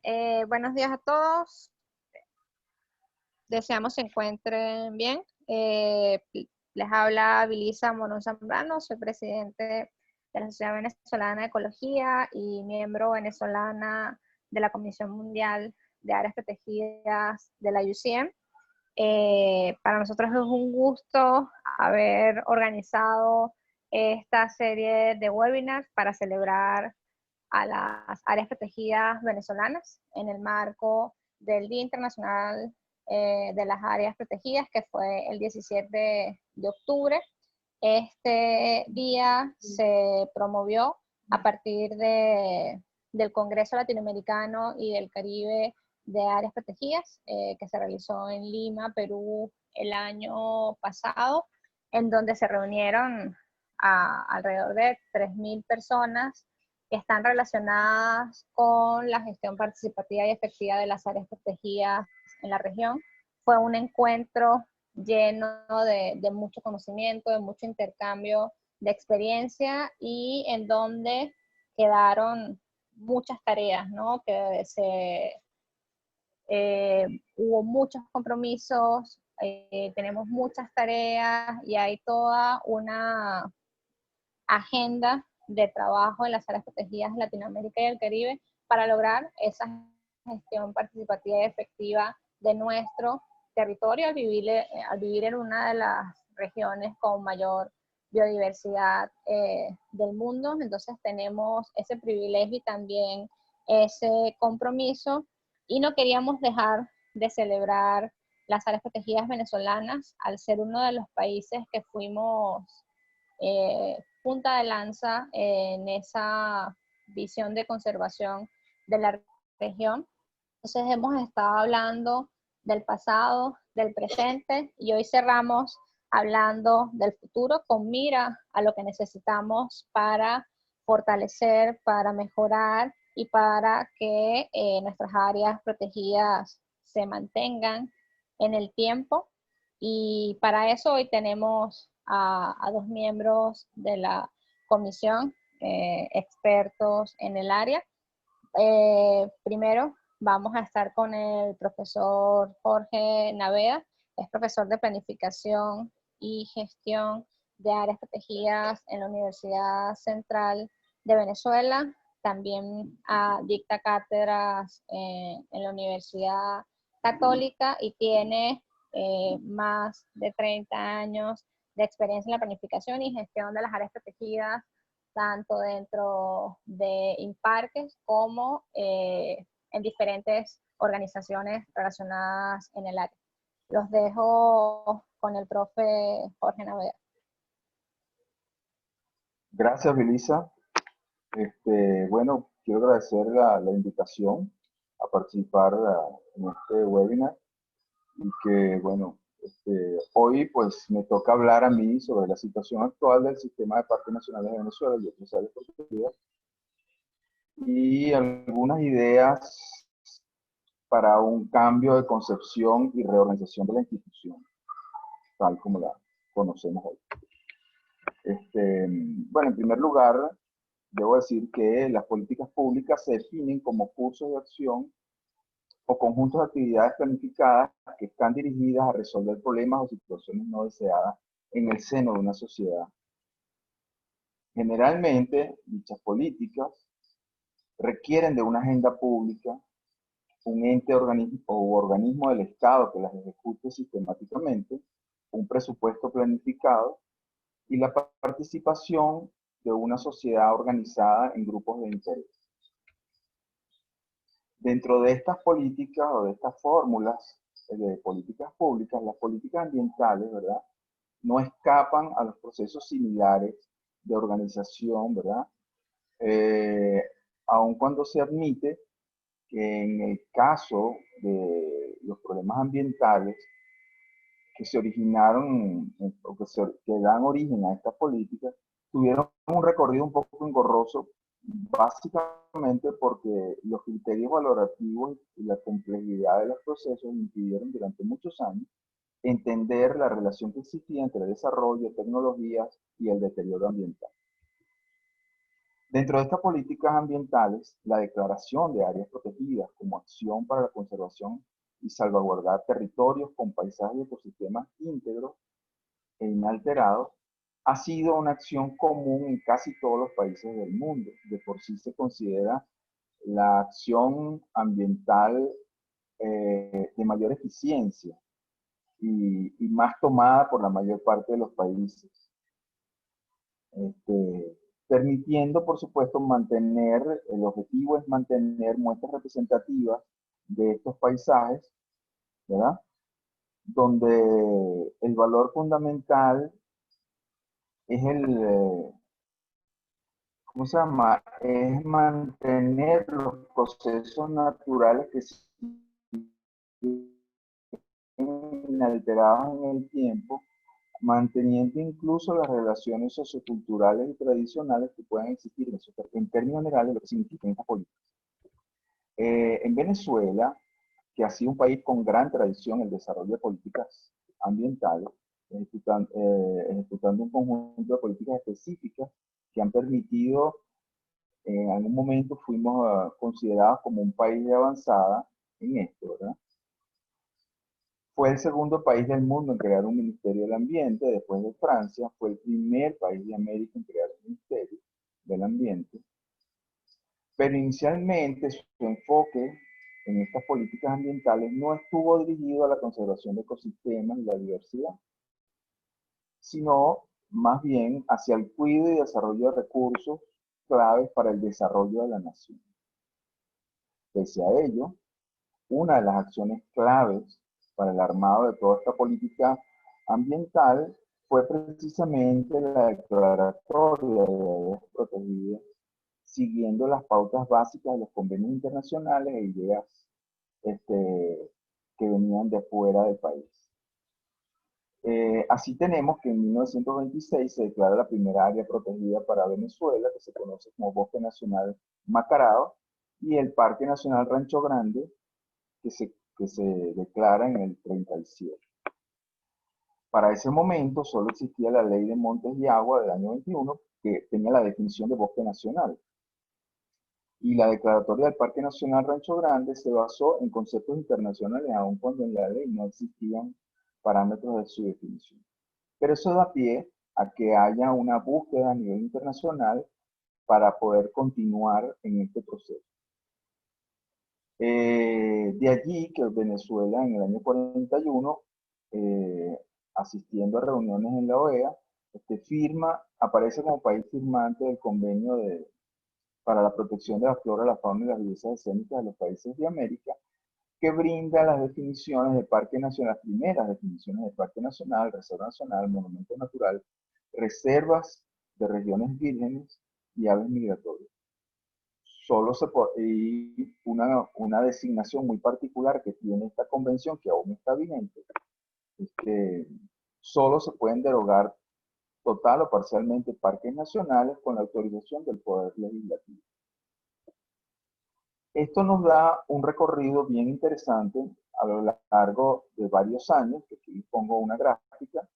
Buenos días a todos. Deseamos se encuentren bien. Les habla Vilisa Morón Zambrano, soy presidente de la Sociedad Venezolana de Ecología y miembro venezolana de la Comisión Mundial de Áreas Protegidas de la UCM. Para nosotros es un gusto haber organizado esta serie de webinars para celebrar a las áreas protegidas venezolanas en el marco del Día Internacional de las Áreas Protegidas, que fue el 17 de octubre. Este día se promovió a partir del Congreso Latinoamericano y del Caribe de Áreas Protegidas, que se realizó en Lima, Perú, el año pasado, en donde se reunieron alrededor de 3.000 personas que están relacionadas con la gestión participativa y efectiva de las áreas protegidas en la región. Fue un encuentro lleno de mucho conocimiento, de mucho intercambio de experiencia y en donde quedaron muchas tareas, ¿no? Hubo muchos compromisos, tenemos muchas tareas y hay toda una agenda de trabajo en las áreas protegidas de Latinoamérica y el Caribe para lograr esa gestión participativa y efectiva de nuestro territorio al vivir en una de las regiones con mayor biodiversidad del mundo. Entonces tenemos ese privilegio y también ese compromiso y no queríamos dejar de celebrar las áreas protegidas venezolanas al ser uno de los países que fuimos punta de lanza en esa visión de conservación de la región. Entonces hemos estado hablando del pasado, del presente y hoy cerramos hablando del futuro con mira a lo que necesitamos para fortalecer, para mejorar y para que nuestras áreas protegidas se mantengan en el tiempo. Y para eso hoy tenemos a dos miembros de la comisión, expertos en el área. Primero vamos a estar con el profesor Jorge Naveda, es profesor de planificación y gestión de áreas protegidas en la Universidad Central de Venezuela. También dicta cátedras en la Universidad Católica y tiene más de 30 años de experiencia en la planificación y gestión de las áreas protegidas, tanto dentro de INPARQUES como en diferentes organizaciones relacionadas en el área. Los dejo con el profe Jorge Naveda. Gracias, Belisa. Bueno, quiero agradecer la invitación a participar en este webinar y que, bueno, hoy pues me toca hablar a mí sobre la situación actual del sistema de parques nacionales de Venezuela y otras áreas protegidas y algunas ideas para un cambio de concepción y reorganización de la institución, tal como la conocemos hoy. Bueno, en primer lugar, debo decir que las políticas públicas se definen como cursos de acción o conjuntos de actividades planificadas que están dirigidas a resolver problemas o situaciones no deseadas en el seno de una sociedad. Generalmente, dichas políticas requieren de una agenda pública, un ente o organismo del Estado que las ejecute sistemáticamente, un presupuesto planificado y la participación de una sociedad organizada en grupos de interés. Dentro de estas políticas o de estas fórmulas de políticas públicas, las políticas ambientales, ¿verdad?, no escapan a los procesos similares de organización, ¿verdad? Aun cuando se admite que en el caso de los problemas ambientales que se originaron o que dan origen a estas políticas, tuvieron un recorrido un poco engorroso, básicamente porque los criterios valorativos y la complejidad de los procesos impidieron durante muchos años entender la relación que existía entre el desarrollo, tecnologías y el deterioro ambiental. Dentro de estas políticas ambientales, la declaración de áreas protegidas como acción para la conservación y salvaguardar territorios con paisajes y ecosistemas íntegros e inalterados ha sido una acción común en casi todos los países del mundo. De por sí se considera la acción ambiental de mayor eficiencia y más tomada por la mayor parte de los países. Permitiendo, por supuesto, el objetivo es mantener muestras representativas de estos paisajes, ¿verdad? Donde el valor fundamental es ¿cómo se llama? Es mantener los procesos naturales que siguen inalterados en el tiempo, manteniendo incluso las relaciones socioculturales y tradicionales que puedan existir en términos generales, lo que significa esta política. En Venezuela, que ha sido un país con gran tradición en el desarrollo de políticas ambientales, ejecutando un conjunto de políticas específicas que han permitido, en algún momento fuimos considerados como un país de avanzada en esto, ¿verdad? Fue el segundo país del mundo en crear un Ministerio del Ambiente, después de Francia. Fue el primer país de América en crear un Ministerio del Ambiente. Pero inicialmente su enfoque en estas políticas ambientales no estuvo dirigido a la conservación de ecosistemas y la diversidad, sino más bien hacia el cuidado y desarrollo de recursos claves para el desarrollo de la nación. Pese a ello, una de las acciones claves para el armado de toda esta política ambiental fue precisamente la declaratoria de áreas protegidas, siguiendo las pautas básicas de los convenios internacionales e ideas que venían de fuera del país. Así tenemos que en 1926 se declara la primera área protegida para Venezuela, que se conoce como Bosque Nacional Macarao, y el Parque Nacional Rancho Grande, que se declara en el 37. Para ese momento solo existía la Ley de Montes y Agua del año 21, que tenía la definición de bosque nacional. Y la declaratoria del Parque Nacional Rancho Grande se basó en conceptos internacionales, aun cuando en la ley no existían parámetros de su definición. Pero eso da pie a que haya una búsqueda a nivel internacional para poder continuar en este proceso. De allí que Venezuela en el año 41, asistiendo a reuniones en la OEA, aparece como país firmante del convenio para la protección de la flora, la fauna y las bellezas escénicas de los países de América, que brinda las definiciones de parque nacional, las primeras definiciones de parque nacional, reserva nacional, monumento natural, reservas de regiones vírgenes y aves migratorias. Y una designación muy particular que tiene esta convención, que aún está vigente, es que solo se pueden derogar total o parcialmente parques nacionales con la autorización del Poder Legislativo. Esto nos da un recorrido bien interesante a lo largo de varios años, que aquí pongo una gráfica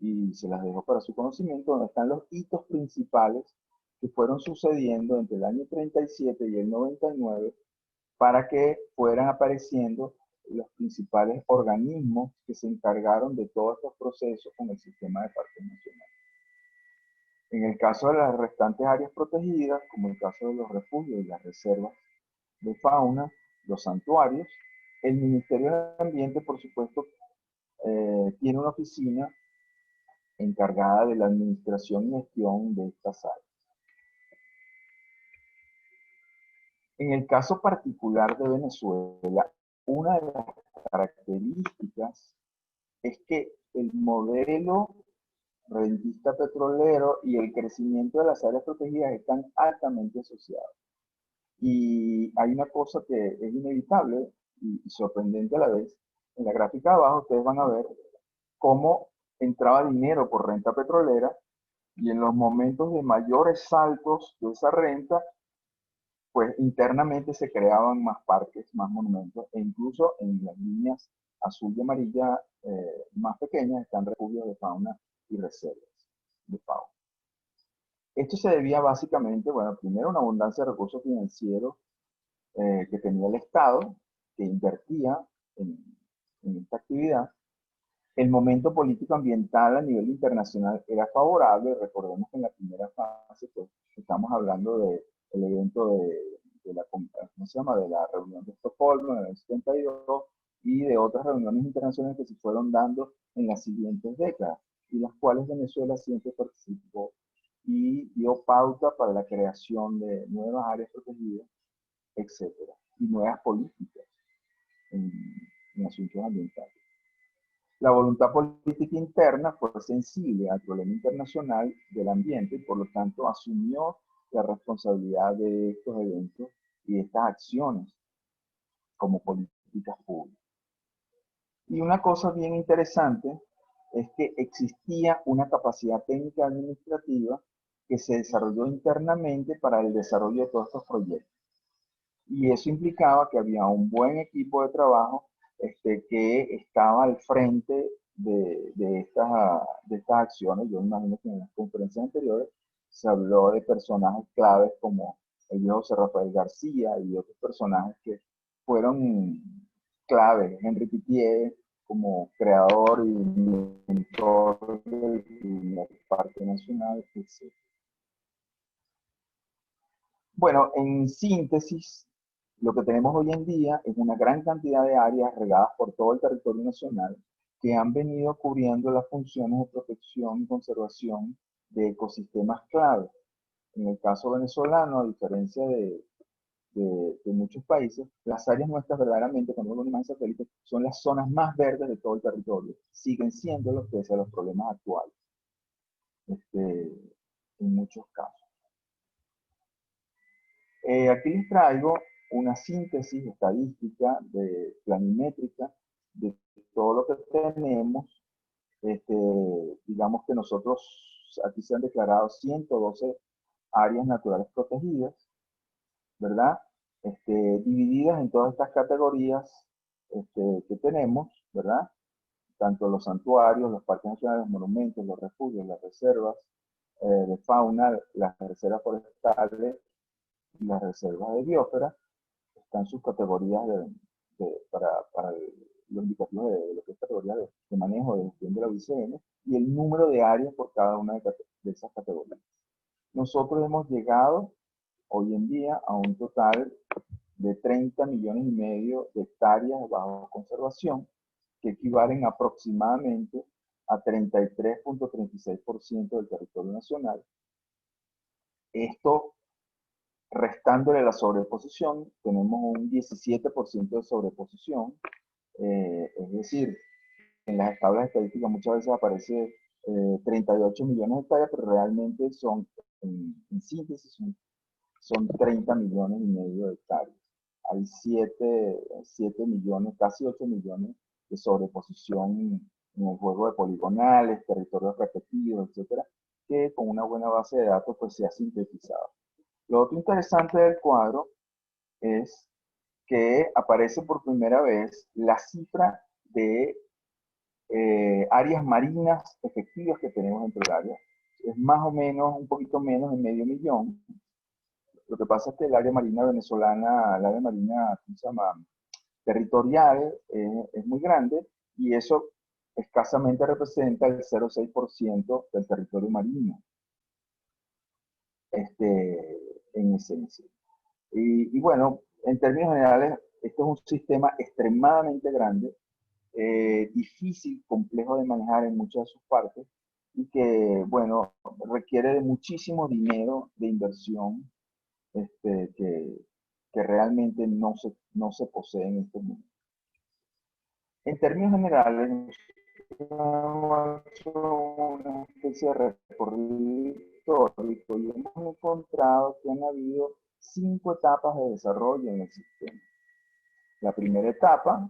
y se las dejo para su conocimiento, donde están los hitos principales que fueron sucediendo entre el año 37 y el 99 para que fueran apareciendo los principales organismos que se encargaron de todos estos procesos con el sistema de parques nacionales. En el caso de las restantes áreas protegidas, como el caso de los refugios y las reservas de fauna, los santuarios, el Ministerio del Ambiente, por supuesto, tiene una oficina encargada de la administración y gestión de estas áreas. En el caso particular de Venezuela, una de las características es que el modelo rentista petrolero y el crecimiento de las áreas protegidas están altamente asociados. Y hay una cosa que es inevitable y sorprendente a la vez. En la gráfica de abajo ustedes van a ver cómo entraba dinero por renta petrolera y en los momentos de mayores saltos de esa renta, pues internamente se creaban más parques, más monumentos, e incluso en las líneas azul y amarilla más pequeñas están refugios de fauna y reservas de fauna. Esto se debía básicamente, bueno, primero a una abundancia de recursos financieros que tenía el Estado, que invertía en, en esta actividad. El momento político ambiental a nivel internacional era favorable. Recordemos que en la primera fase, pues, estamos hablando del evento de la, ¿cómo se llama? De la reunión de Estocolmo en el 72 y de otras reuniones internacionales que se fueron dando en las siguientes décadas, y las cuales Venezuela siempre participó y dio pauta para la creación de nuevas áreas protegidas, etcétera, y nuevas políticas en asuntos ambientales. La voluntad política interna fue sensible al problema internacional del ambiente y por lo tanto asumió la responsabilidad de estos eventos y de estas acciones como políticas públicas. Y una cosa bien interesante es que existía una capacidad técnica administrativa que se desarrolló internamente para el desarrollo de todos estos proyectos. Y eso implicaba que había un buen equipo de trabajo que estaba al frente de estas acciones. Yo imagino que en las conferencias anteriores se habló de personajes claves como el viejo José Rafael García y otros personajes que fueron claves. Henry Pittier como creador y mentor del Parque Nacional, etc. Bueno, en síntesis, lo que tenemos hoy en día es una gran cantidad de áreas regadas por todo el territorio nacional que han venido cubriendo las funciones de protección y conservación de ecosistemas clave. En el caso venezolano, a diferencia de muchos países, las áreas nuestras verdaderamente, cuando uno imagen satélite, son las zonas más verdes de todo el territorio. Siguen siendo los pese a los problemas actuales, en muchos casos. Aquí les traigo una síntesis estadística, planimétrica, de todo lo que tenemos. Digamos que nosotros, aquí se han declarado 112 áreas naturales protegidas, ¿verdad? Divididas en todas estas categorías que tenemos, ¿verdad? Tanto los santuarios, los parques nacionales, los monumentos, los refugios, las reservas de fauna, las reservas forestales, las reservas de biosfera, están sus categorías para los indicativos de lo que es categoría de manejo de gestión de la UICN y el número de áreas por cada una de esas categorías. Nosotros hemos llegado hoy en día a un total de 30 millones y medio de hectáreas bajo conservación, que equivalen aproximadamente a 33.36% del territorio nacional. Esto, restándole la sobreposición, tenemos un 17% de sobreposición, es decir, en las tablas estadísticas muchas veces aparece 38 millones de hectáreas, pero realmente son, en síntesis, son 30 millones y medio de hectáreas. Hay 7 millones, casi 8 millones de sobreposición en el juego de poligonales, territorios repetidos, etcétera, que con una buena base de datos pues se ha sintetizado. Lo otro interesante del cuadro es que aparece por primera vez la cifra de áreas marinas efectivas que tenemos dentro del área. Es más o menos, un poquito menos de medio millón. Lo que pasa es que el área marina venezolana, el área marina, ¿cómo se llama? Territorial, es muy grande y eso escasamente representa el 0,6% del territorio marino, en esencia. Y bueno, en términos generales, esto es un sistema extremadamente grande, difícil, complejo de manejar en muchas de sus partes y que, bueno, requiere de muchísimo dinero de inversión que realmente no se posee en este mundo. En términos generales, hemos hecho una especie de recorrido histórico y hemos encontrado que han habido 5 etapas de desarrollo en el sistema. La primera etapa,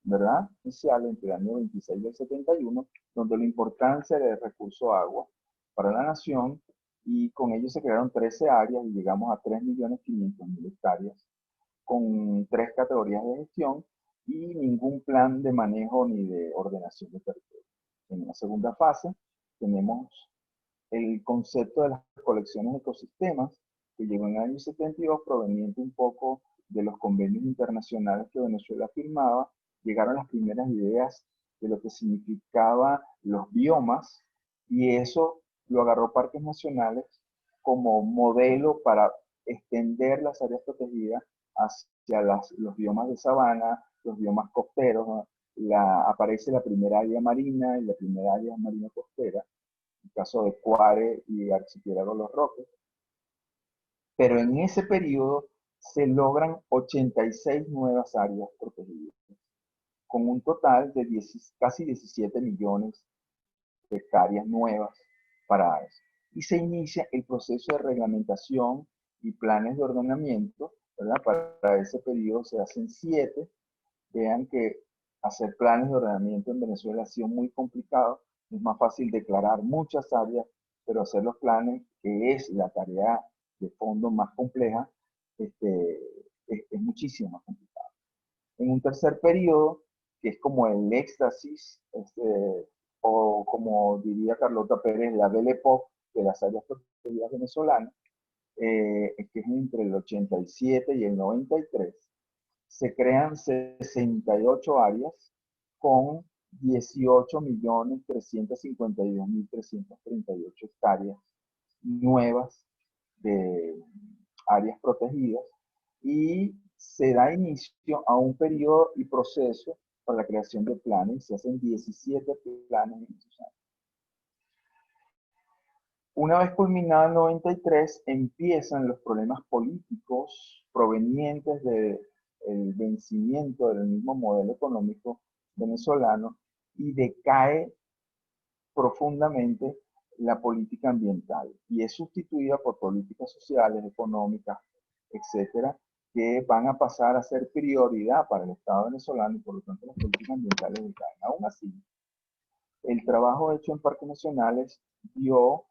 ¿verdad? Inicial entre el año 26 y el 71, donde la importancia del recurso agua para la nación, y con ello se crearon 13 áreas y llegamos a 3.500.000 hectáreas, con 3 categorías de gestión y ningún plan de manejo ni de ordenación de territorio. En la segunda fase tenemos el concepto de las colecciones de ecosistemas, que llegó en el año 72, proveniente un poco de los convenios internacionales que Venezuela firmaba. Llegaron las primeras ideas de lo que significaba los biomas, y eso lo agarró Parques Nacionales como modelo para extender las áreas protegidas hacia los biomas de sabana, los biomas costeros, ¿no? Aparece la primera área marina y la primera área marina costera, el caso de Cuare y Archipiélago Los Roques. Pero en ese periodo se logran 86 nuevas áreas protegidas, con un total de casi 17 millones de hectáreas nuevas para aves. Y se inicia el proceso de reglamentación y planes de ordenamiento, ¿verdad? Para ese periodo se hacen 7. Vean que hacer planes de ordenamiento en Venezuela ha sido muy complicado. Es más fácil declarar muchas áreas, pero hacer los planes, que es la tarea de fondo más compleja, es muchísimo más complicado. En un tercer periodo, que es como el éxtasis, o como diría Carlota Pérez, la Belle Époque de las áreas protegidas venezolanas, que es entre el 87 y el 93, se crean 68 áreas con 18.352.338 hectáreas nuevas de áreas protegidas, y se da inicio a un periodo y proceso para la creación de planes. Se hacen 17 planes en esos años. Una vez culminado el 93, empiezan los problemas políticos provenientes del vencimiento del mismo modelo económico venezolano, y decae profundamente la política ambiental y es sustituida por políticas sociales, económicas, etcétera, que van a pasar a ser prioridad para el Estado venezolano, y por lo tanto las políticas ambientales decaen. Aún así, el trabajo hecho en parques nacionales dio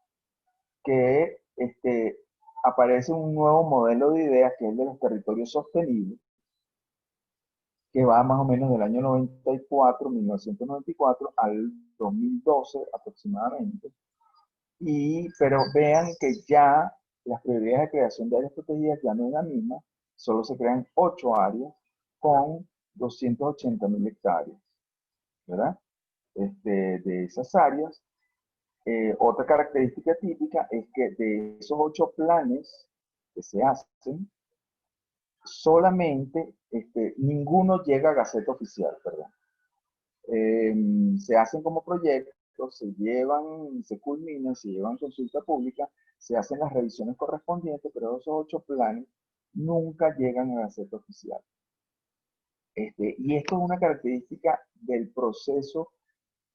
que aparece un nuevo modelo de ideas, que es el de los territorios sostenibles, que va más o menos del año 94, 1994 al 2012 aproximadamente. Pero vean que ya las prioridades de creación de áreas protegidas ya no es la misma, solo se crean 8 áreas con 280.000 hectáreas, ¿verdad? De esas áreas. Otra característica típica es que de esos 8 planes que se hacen, solamente ninguno llega a Gaceta Oficial, ¿verdad? Se hacen como proyectos, se llevan, se culminan, se llevan consulta pública, se hacen las revisiones correspondientes, pero esos 8 planes nunca llegan a Gaceta Oficial. Y esto es una característica del proceso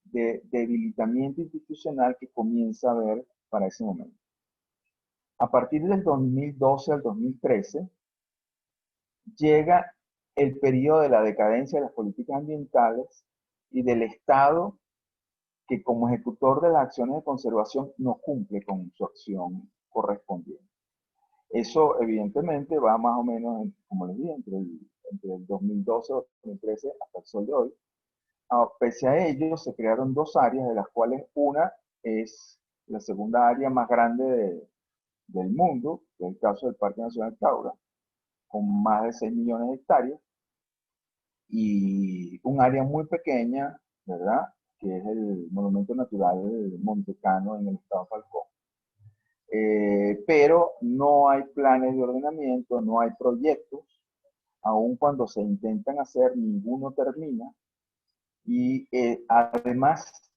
de debilitamiento institucional que comienza a haber para ese momento. A partir del 2012 al 2013, llega el periodo de la decadencia de las políticas ambientales y del Estado, que como ejecutor de las acciones de conservación no cumple con su acción correspondiente. Eso evidentemente va más o menos, como les dije, entre el 2012 y 2013 hasta el sol de hoy. Pese a ello, se crearon 2 áreas, de las cuales una es la segunda área más grande del mundo, que es el caso del Parque Nacional Taura, con más de 6 millones de hectáreas, y un área muy pequeña, ¿verdad?, que es el Monumento Natural Montecano en el estado Falcón. Pero no hay planes de ordenamiento, no hay proyectos, aun cuando se intentan hacer, ninguno termina, y además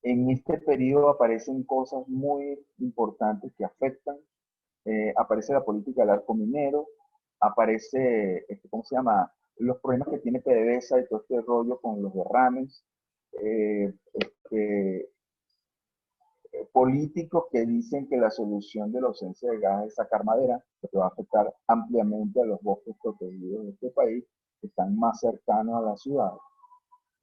en este periodo aparecen cosas muy importantes que afectan. Aparece la política del arco minero, aparece, ¿cómo se llama?, los problemas que tiene PDVSA y todo este rollo con los derrames, políticos que dicen que la solución de la ausencia de gas es sacar madera, que va a afectar ampliamente a los bosques protegidos de este país, que están más cercanos a la ciudad,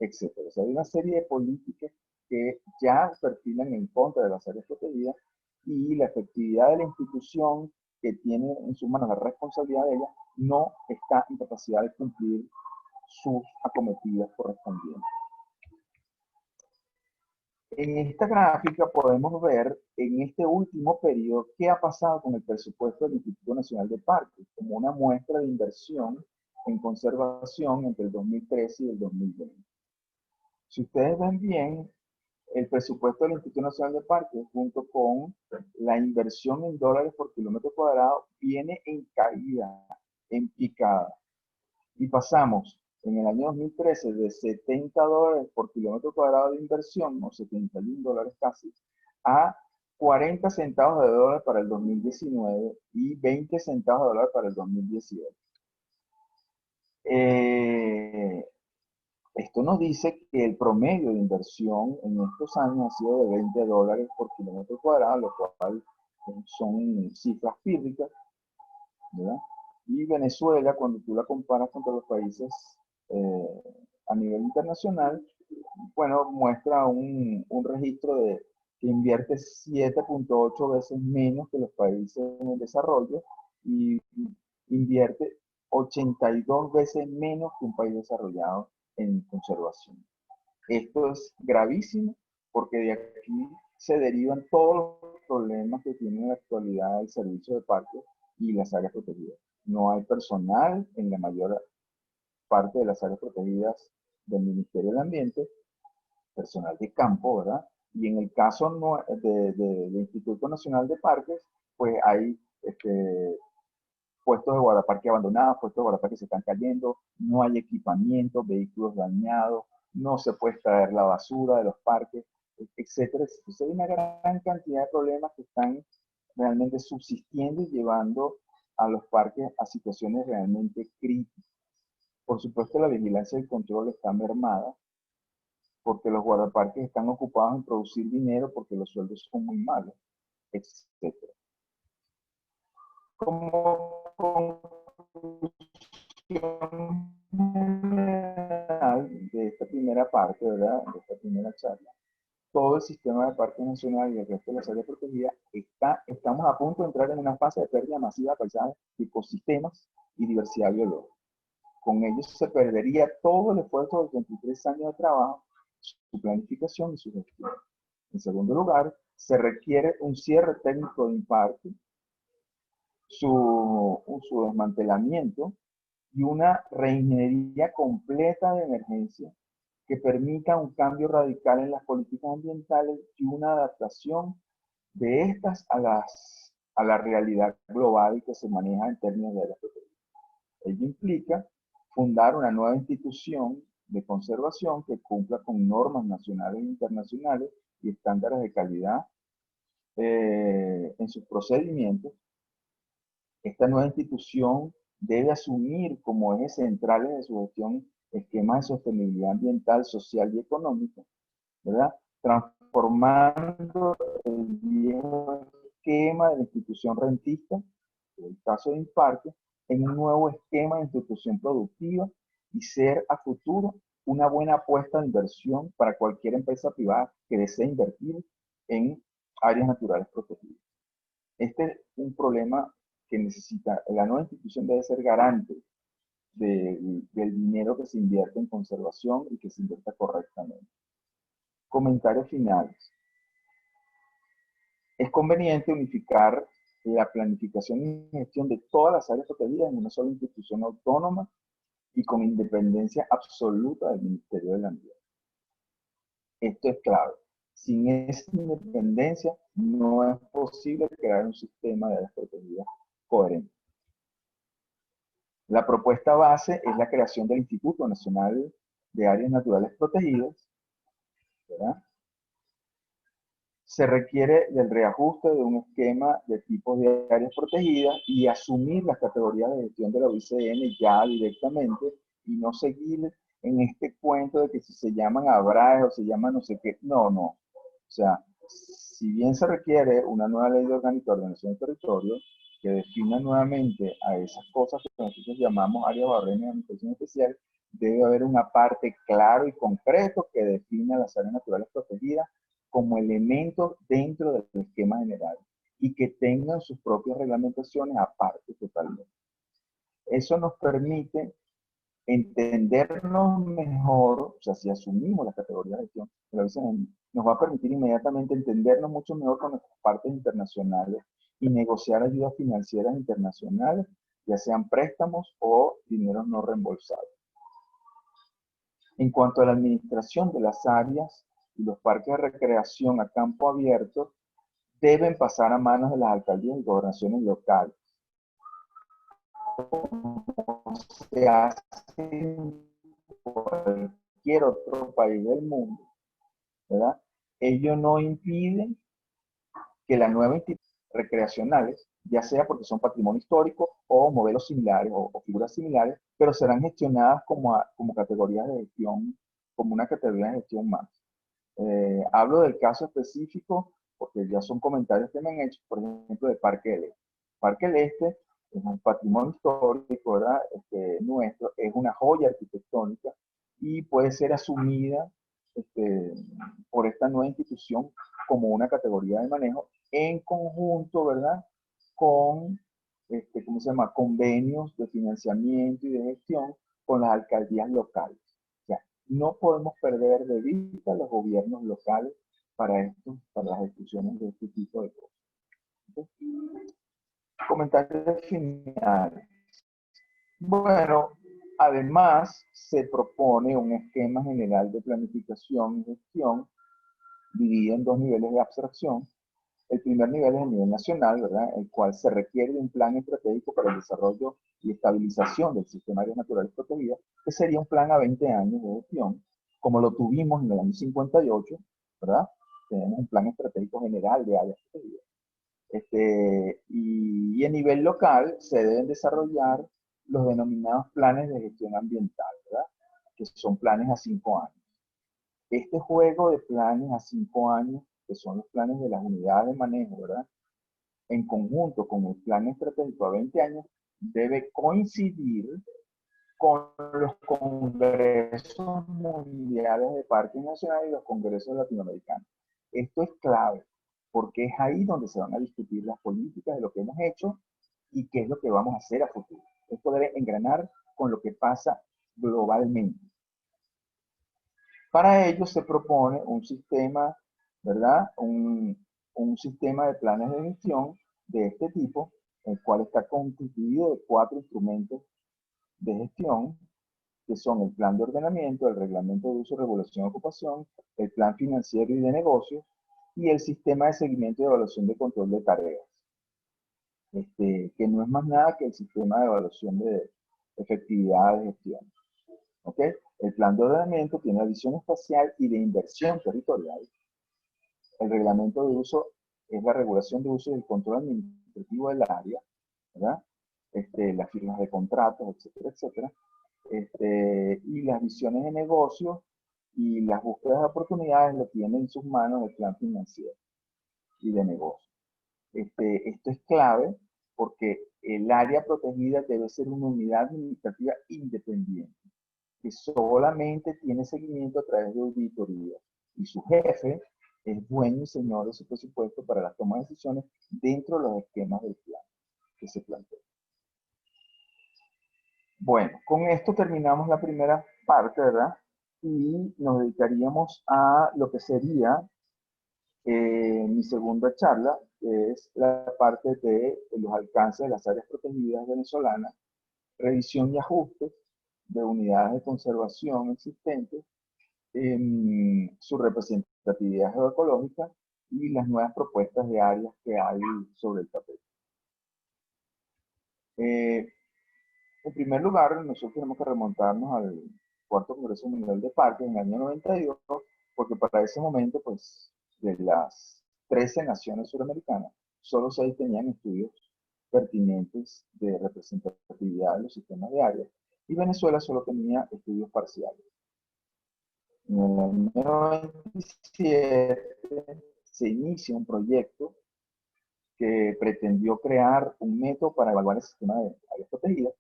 etc. O sea, hay una serie de políticas que ya perfilan en contra de las áreas protegidas, y la efectividad de la institución, que tiene en sus manos la responsabilidad de ella, no está en capacidad de cumplir sus acometidas correspondientes. En esta gráfica podemos ver en este último periodo qué ha pasado con el presupuesto del Instituto Nacional de Parques, como una muestra de inversión en conservación entre el 2013 y el 2020. Si ustedes ven bien, el presupuesto del Instituto Nacional de Parques, junto con la inversión en dólares por kilómetro cuadrado, viene en caída, en picada. Y pasamos en el año 2013 de $70 por kilómetro cuadrado de inversión, o $71 casi, a 40 centavos de dólar para el 2019 y 20 centavos de dólar para el 2018. Esto nos dice que el promedio de inversión en estos años ha sido de $20 por kilómetro cuadrado, lo cual son cifras pírricas, ¿verdad? Y Venezuela, cuando tú la comparas contra los países a nivel internacional, bueno, muestra un registro de que invierte 7.8 veces menos que los países en desarrollo y invierte 82 veces menos que un país desarrollado en conservación. Esto es gravísimo porque de aquí se derivan todos los problemas que tiene en la actualidad el servicio de parques y las áreas protegidas. No hay personal en la mayor parte de las áreas protegidas del Ministerio del Ambiente, personal de campo, ¿verdad? Y en el caso del Instituto Nacional de Parques, pues hay puestos de guardaparque abandonados, puestos de guardaparque que se están cayendo, no hay equipamiento, vehículos dañados, no se puede extraer la basura de los parques, etcétera. Entonces hay una gran cantidad de problemas que están realmente subsistiendo y llevando a los parques a situaciones realmente críticas. Por supuesto, la vigilancia y el control está mermada porque los guardaparques están ocupados en producir dinero porque los sueldos son muy malos, etcétera. Como de esta primera parte, ¿verdad? De esta primera charla, todo el sistema de parques nacionales y el resto de las áreas protegidas estamos a punto de entrar en una fase de pérdida masiva de paisajes, ecosistemas y diversidad biológica. Con ello se perdería todo el esfuerzo de 23 años de trabajo, su planificación y su gestión. En segundo lugar, se requiere un cierre técnico de impacto, su desmantelamiento y una reingeniería completa de emergencia que permita un cambio radical en las políticas ambientales y una adaptación de estas a la realidad global que se maneja en términos de áreas protegidas. Ello implica fundar una nueva institución de conservación que cumpla con normas nacionales e internacionales y estándares de calidad en sus procedimientos. Esta nueva institución debe asumir como ejes centrales de su gestión esquemas de sostenibilidad ambiental, social y económica, ¿verdad? Transformando el viejo esquema de la institución rentista, en el caso de Imparque, en un nuevo esquema de institución productiva y ser a futuro una buena apuesta de inversión para cualquier empresa privada que desee invertir en áreas naturales protegidas. Este es un problema que necesita, la nueva institución debe ser garante del dinero que se invierte en conservación y que se invierta correctamente. Comentarios finales. Es conveniente unificar la planificación y gestión de todas las áreas protegidas en una sola institución autónoma y con independencia absoluta del Ministerio del Ambiente. Esto es clave. Sin esa independencia no es posible crear un sistema de áreas protegidas coherente. La propuesta base es la creación del Instituto Nacional de Áreas Naturales Protegidas, ¿verdad? Se requiere del reajuste de un esquema de tipos de áreas protegidas y asumir las categorías de gestión de la OICN ya directamente y no seguir en este cuento de que si se llaman ABRAE o se llaman no sé qué. No, no. O sea, si bien se requiere una nueva ley de ordenación del territorio que defina nuevamente a esas cosas que nosotros llamamos áreas barreras de administración especial, debe haber una parte claro y concreto que defina las áreas naturales protegidas como elementos dentro del esquema general y que tengan sus propias reglamentaciones aparte totalmente. Eso nos permite entendernos mejor, o sea, si asumimos las categorías de gestión, nos va a permitir inmediatamente entendernos mucho mejor con nuestras partes internacionales y negociar ayudas financieras internacionales, ya sean préstamos o dineros no reembolsados. En cuanto a la administración de las áreas y los parques de recreación a campo abierto, deben pasar a manos de las alcaldías y gobernaciones locales. Se hace en cualquier otro país del mundo, ¿verdad? Ello no impide que las nuevas instituciones recreacionales, ya sea porque son patrimonio histórico o modelos similares o figuras similares, pero serán gestionadas como categorías de gestión, como una categoría de gestión más. Hablo del caso específico porque ya son comentarios que me han hecho, por ejemplo, de Parque del Este. Parque del Este es un patrimonio histórico, ¿verdad? Nuestro, es una joya arquitectónica y puede ser asumida por esta nueva institución como una categoría de manejo en conjunto, ¿verdad? Con, ¿cómo se llama? Convenios de financiamiento y de gestión con las alcaldías locales. O sea, no podemos perder de vista los gobiernos locales para las discusiones de este tipo de cosas. ¿Okay? Comentarios finales. Bueno, además se propone un esquema general de planificación y gestión dividido en dos niveles de abstracción. El primer nivel es el nivel nacional, ¿verdad? El cual se requiere de un plan estratégico para el desarrollo y estabilización del sistema de áreas naturales protegidas, que sería un plan a 20 años de gestión, como lo tuvimos en el año 58, ¿verdad? Tenemos un plan estratégico general de áreas protegidas. Y a nivel local se deben desarrollar los denominados planes de gestión ambiental, ¿verdad? Que son planes a 5 años. Este juego de planes a 5 años, que son los planes de las unidades de manejo, ¿verdad? En conjunto con el plan estratégico a 20 años, debe coincidir con los congresos mundiales de parques nacionales y los congresos latinoamericanos. Esto es clave, porque es ahí donde se van a discutir las políticas de lo que hemos hecho y qué es lo que vamos a hacer a futuro. Es poder engranar con lo que pasa globalmente. Para ello se propone un sistema, ¿verdad? Un sistema de planes de gestión de este tipo, el cual está constituido de 4 instrumentos de gestión, que son el plan de ordenamiento, el reglamento de uso, regulación y ocupación, el plan financiero y de negocios, y el sistema de seguimiento y evaluación de control de tareas, que no es más nada que el sistema de evaluación de efectividad de gestión. ¿Okay? El plan de ordenamiento tiene la visión espacial y de inversión territorial. El reglamento de uso es la regulación de uso y el control administrativo del área, ¿verdad? Las firmas de contratos, etcétera, etcétera. Y las visiones de negocio y las búsquedas de oportunidades lo tiene en sus manos el plan financiero y de negocio. Esto es clave porque el área protegida debe ser una unidad administrativa independiente que solamente tiene seguimiento a través de auditoría y su jefe es dueño y señor de su presupuesto para la toma de decisiones dentro de los esquemas del plan que se plantea. Bueno, con esto terminamos la primera parte, ¿verdad? Y nos dedicaríamos a lo que sería mi segunda charla, que es la parte de los alcances de las áreas protegidas venezolanas, revisión y ajustes de unidades de conservación existentes, su representatividad geoecológica y las nuevas propuestas de áreas que hay sobre el tapete. En primer lugar, nosotros tenemos que remontarnos al cuarto Congreso Mundial de Parques en el año 92, porque para ese momento, pues, de las 13 naciones suramericanas, solo 6 tenían estudios pertinentes de representatividad de los sistemas de áreas, y Venezuela solo tenía estudios parciales. En el año 97 se inicia un proyecto que pretendió crear un método para evaluar el sistema de áreas protegidas.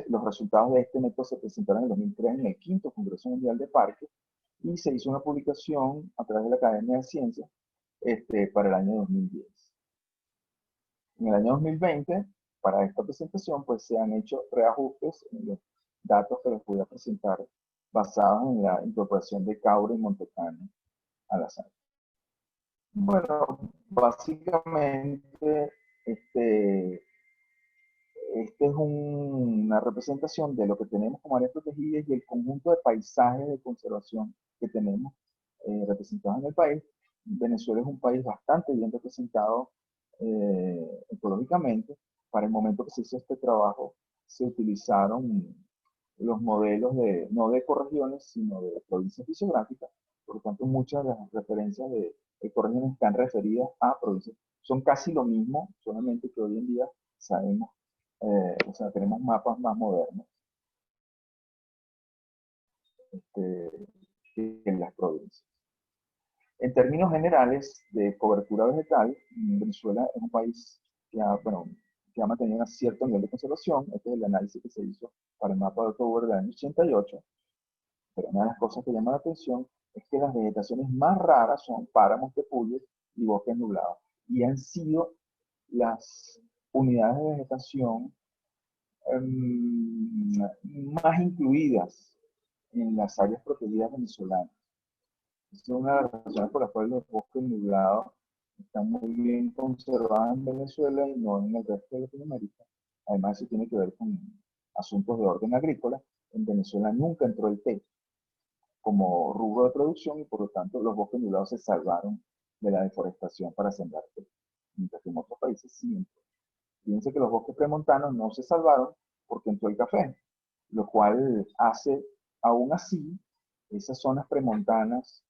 Los resultados de este método se presentaron en el 2003 en el quinto Congreso Mundial de Parques y se hizo una publicación a través de la Academia de Ciencias para el año 2010. En el año 2020, para esta presentación, pues se han hecho reajustes en los datos que les voy a presentar basados en la incorporación de caura y montecano a la sangre. Bueno, básicamente, este es una representación de lo que tenemos como áreas protegidas y el conjunto de paisajes de conservación que tenemos representados en el país. Venezuela es un país bastante bien representado ecológicamente. Para el momento que se hizo este trabajo, se utilizaron los modelos no de ecorregiones, sino de provincias fisiográficas. Por lo tanto, muchas de las referencias de ecorregiones están referidas a provincias. Son casi lo mismo, solamente que hoy en día sabemos, o sea, tenemos mapas más modernos que en las provincias. En términos generales de cobertura vegetal, Venezuela es un país que ha mantenido un cierto nivel de conservación. Este es el análisis que se hizo para el mapa de October del año 88. Pero una de las cosas que llama la atención es que las vegetaciones más raras son páramos, tepuyes y bosques nublados. Y han sido las unidades de vegetación más incluidas en las áreas protegidas venezolanas. Esta es una de las razones por las cuales los bosques nublados están muy bien conservados en Venezuela y no en el resto de Latinoamérica. Además, eso tiene que ver con asuntos de orden agrícola. En Venezuela nunca entró el té como rubro de producción y por lo tanto los bosques nublados se salvaron de la deforestación para sembrar té, mientras que en otros países sí entró. Fíjense que los bosques premontanos no se salvaron porque entró el café, lo cual hace aún así esas zonas premontanas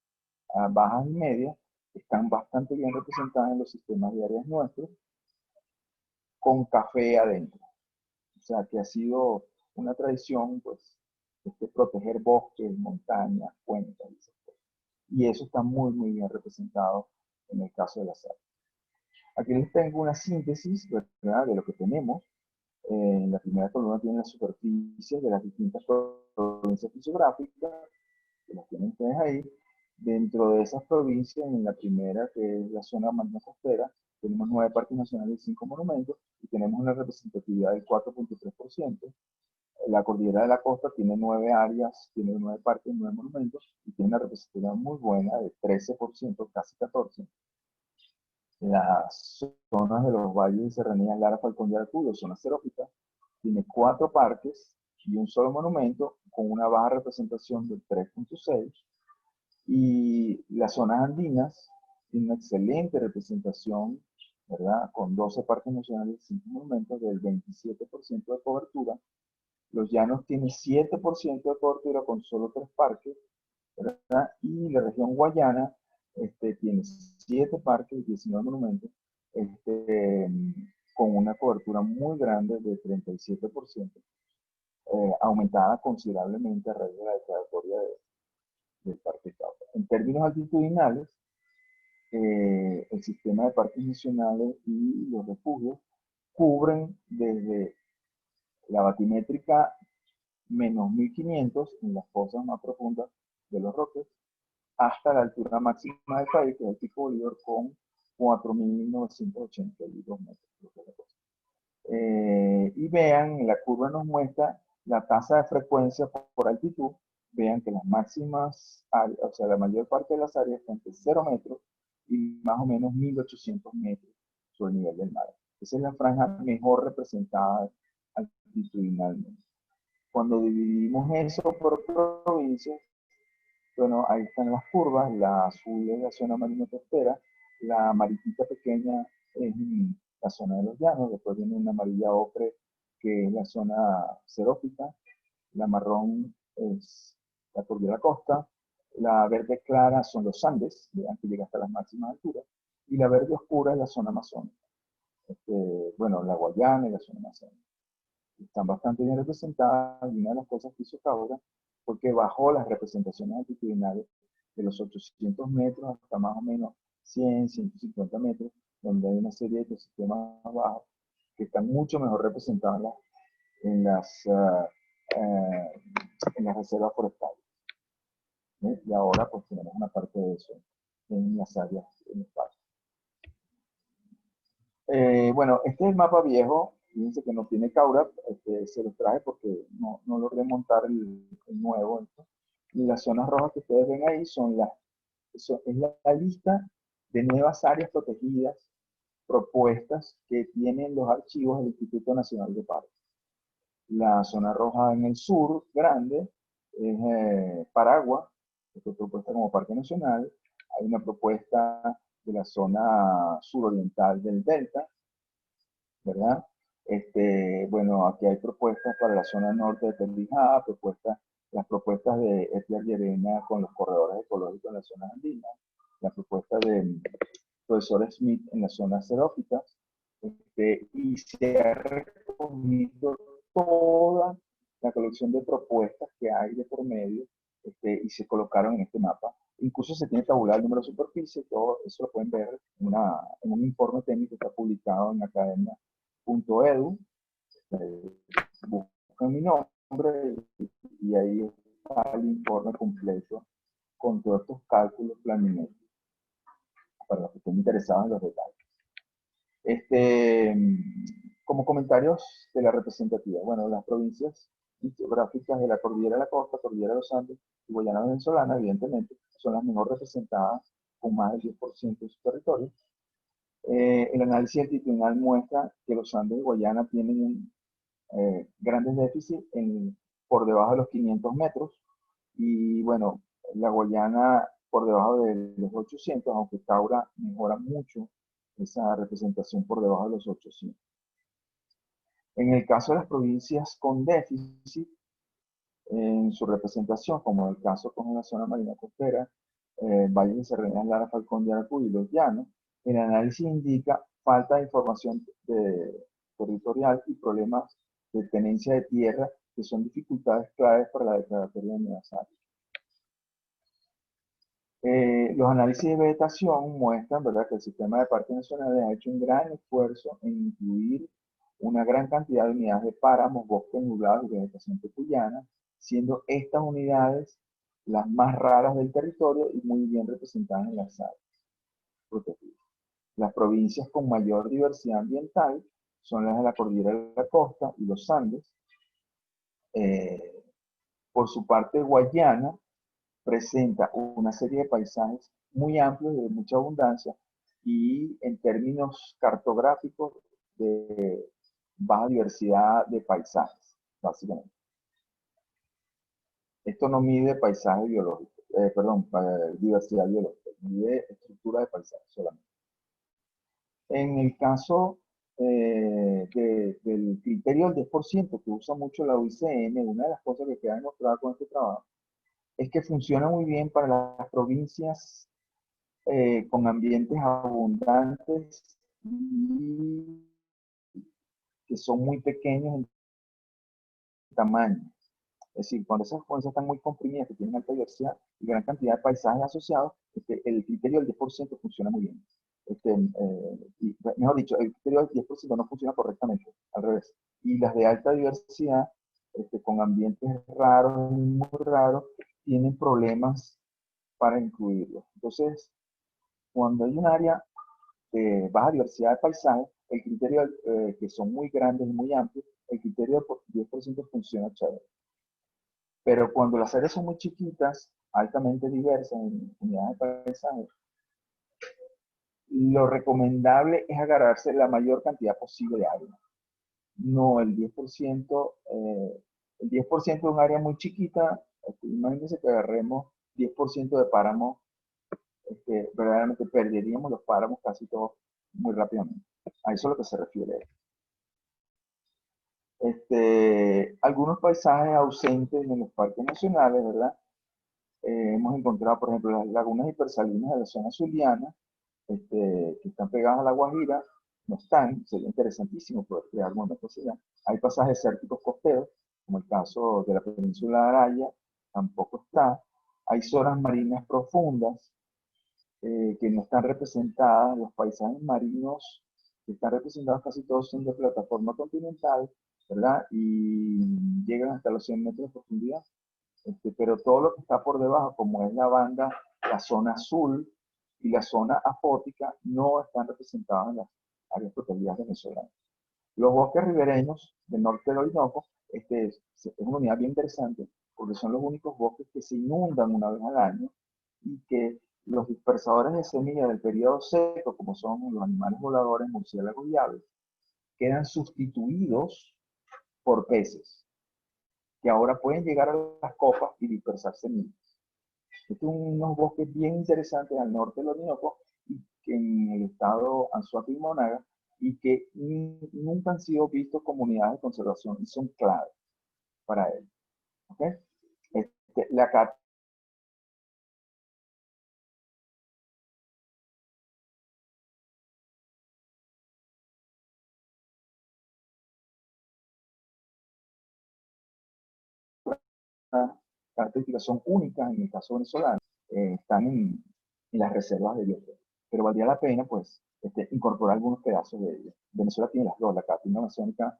bajas y medias están bastante bien representadas en los sistemas viarios nuestros con café adentro. O sea que ha sido una tradición, pues, proteger bosques, montañas, cuencas, etc. Y eso está muy, muy bien representado en el caso de las áreas. Aquí les tengo una síntesis, ¿verdad?, de lo que tenemos. En la primera columna tienen las superficies de las distintas provincias fisiográficas, que las tienen ustedes ahí. Dentro de esas provincias, en la primera, que es la zona marina costera, tenemos 9 parques nacionales y 5 monumentos, y tenemos una representatividad del 4.3%. La cordillera de la costa tiene 9 áreas, tiene 9 parques, 9 monumentos, y tiene una representatividad muy buena de 13%, casi 14%. Las zonas de los valles y serranías Lara, Falcón y Aracuyo, zona xerófita, tiene 4 parques y un solo monumento, con una baja representación del 3.6%. Y las zonas andinas tienen una excelente representación, ¿verdad?, con 12 parques nacionales y 5 monumentos del 27% de cobertura. Los llanos tienen 7% de cobertura con solo 3 parques, ¿verdad? Y la región guayana tiene 7 parques y 19 monumentos, con una cobertura muy grande de 37%, aumentada considerablemente a raíz de la declaratoria del Parque Cauca. En términos altitudinales, el sistema de parques nacionales y los refugios cubren desde la batimétrica menos 1500 en las fosas más profundas de los Roques, hasta la altura máxima del país, que es el Pico Bolívar, con 4.982 metros. Y vean, la curva nos muestra la tasa de frecuencia por altitud. Vean que las máximas áreas, o sea, la mayor parte de las áreas están entre 0 metros y más o menos 1.800 metros sobre el nivel del mar. Esa es la franja mejor representada altitudinalmente. Cuando dividimos eso por provincias, bueno, ahí están las curvas. La azul es la zona marina costera, la amarillita pequeña es la zona de los llanos, después viene una amarilla ocre que es la zona xerófita, la marrón es la cordillera costa, la verde clara son los Andes, vean que llega hasta las máximas alturas, y la verde oscura es la zona amazónica. Bueno, la Guayana y la zona amazónica. Están bastante bien representadas, y una de las cosas que hizo Caura fue que bajó las representaciones altitudinales de los 800 metros hasta más o menos 100, 150 metros, donde hay una serie de ecosistemas bajos que están mucho mejor representadas en las reservas forestales. Y ahora pues tenemos una parte de eso en las áreas, en los parques. Bueno, este es el mapa viejo fíjense que no tiene caura, se los traje porque no logré montar el nuevo. Y las zonas rojas que ustedes ven ahí es la lista de nuevas áreas protegidas propuestas que tienen los archivos del Instituto Nacional de Parques. La zona roja en el sur, grande, es Paragua, que fue propuesta como Parque Nacional. Hay una propuesta de la zona suroriental del Delta, ¿verdad? Bueno, aquí hay propuestas para la zona norte de Tendijá, las propuestas de Edgar Llerena con los corredores ecológicos en las zonas andinas, la propuesta de profesor Smith en las zonas xerófitas, y se ha recogido toda la colección de propuestas que hay de por medio, y se colocaron en este mapa. Incluso se tiene tabulado el número de superficie, todo eso lo pueden ver en un informe técnico que está publicado en academia.edu. Buscan mi nombre y ahí está el informe completo con todos estos cálculos planimétricos para los que estén interesados en los detalles. Como comentarios de la representatividad, bueno, las provincias geográficas de la Cordillera de la Costa, Cordillera de los Andes y Guayana Venezolana, evidentemente, son las mejor representadas con más del 10% de su territorio. El análisis altitudinal muestra que los Andes y Guayana tienen grandes déficits por debajo de los 500 metros y bueno, la Guayana por debajo de los 800, aunque Taura mejora mucho esa representación por debajo de los 800. En el caso de las provincias con déficit en su representación, como el caso con la zona marina costera, Valle de Cerreñas, Lara, Falcón de Aracuy y Los Llanos, el análisis indica falta de información territorial y problemas de tenencia de tierra, que son dificultades claves para la declaratoria de nuevas áreas. Los análisis de vegetación muestran, ¿verdad?, que el sistema de parques nacionales ha hecho un gran esfuerzo en incluir una gran cantidad de unidades de páramos, bosques nublados y vegetación tepuyana, siendo estas unidades las más raras del territorio y muy bien representadas en las áreas protegidas. Las provincias con mayor diversidad ambiental son las de la Cordillera de la Costa y los Andes. Por su parte, Guayana presenta una serie de paisajes muy amplios y de mucha abundancia y en términos cartográficos de baja diversidad de paisajes, básicamente. Esto no mide paisaje biológico, diversidad biológica, mide estructura de paisaje solamente. En el caso del criterio del 10% que usa mucho la UICN, una de las cosas que queda demostrada con este trabajo es que funciona muy bien para las provincias con ambientes abundantes y que son muy pequeños en tamaño. Es decir, cuando esas fuerzas están muy comprimidas, que tienen alta diversidad y gran cantidad de paisajes asociados, el criterio del 10% funciona muy bien. Mejor dicho, el criterio del 10% no funciona correctamente, al revés. Y las de alta diversidad, con ambientes raros, muy raros, tienen problemas para incluirlos. Entonces, cuando hay un área de baja diversidad de paisajes, el criterio, que son muy grandes y muy amplios, el criterio del 10% funciona chévere. Pero cuando las áreas son muy chiquitas, altamente diversas en unidades de paisaje, lo recomendable es agarrarse la mayor cantidad posible de área. No el 10%, el 10% de un área muy chiquita, imagínense que agarremos 10% de páramos, verdaderamente perderíamos los páramos casi todos muy rápidamente. A eso es lo que se refiere. Algunos paisajes ausentes en los parques nacionales, ¿verdad? Hemos encontrado, por ejemplo, las lagunas hipersalinas de la zona zuliana, que están pegadas a la Guajira, no están, sería interesantísimo poder crear monumentos allá. Hay pasajes desérticos costeros, como el caso de la península de Araya, tampoco está. Hay zonas marinas profundas que no están representadas, los paisajes marinos que están representados casi todos son de plataforma continental, ¿verdad? Y llegan hasta los 100 metros de profundidad. Pero todo lo que está por debajo, como es la banda, la zona azul y la zona afótica, no están representadas en las áreas protegidas venezolanas. Los bosques ribereños del norte del Orinoco, es una unidad bien interesante porque son los únicos bosques que se inundan una vez al año y que los dispersadores de semillas del periodo seco, como son los animales voladores, murciélagos y aves, quedan sustituidos por peces, que ahora pueden llegar a las copas y dispersar semillas. Estos son unos bosques bien interesantes al norte del Orinoco y que en el estado Anzoátegui y Monaga y que nunca han sido vistos como unidades de conservación y son claves para él. ¿Okay? La características son únicas en el caso venezolano, están en las reservas de biosfera. Pero valdría la pena, pues, incorporar algunos pedazos de ellas. Venezuela tiene las dos, la Caatinga amazónica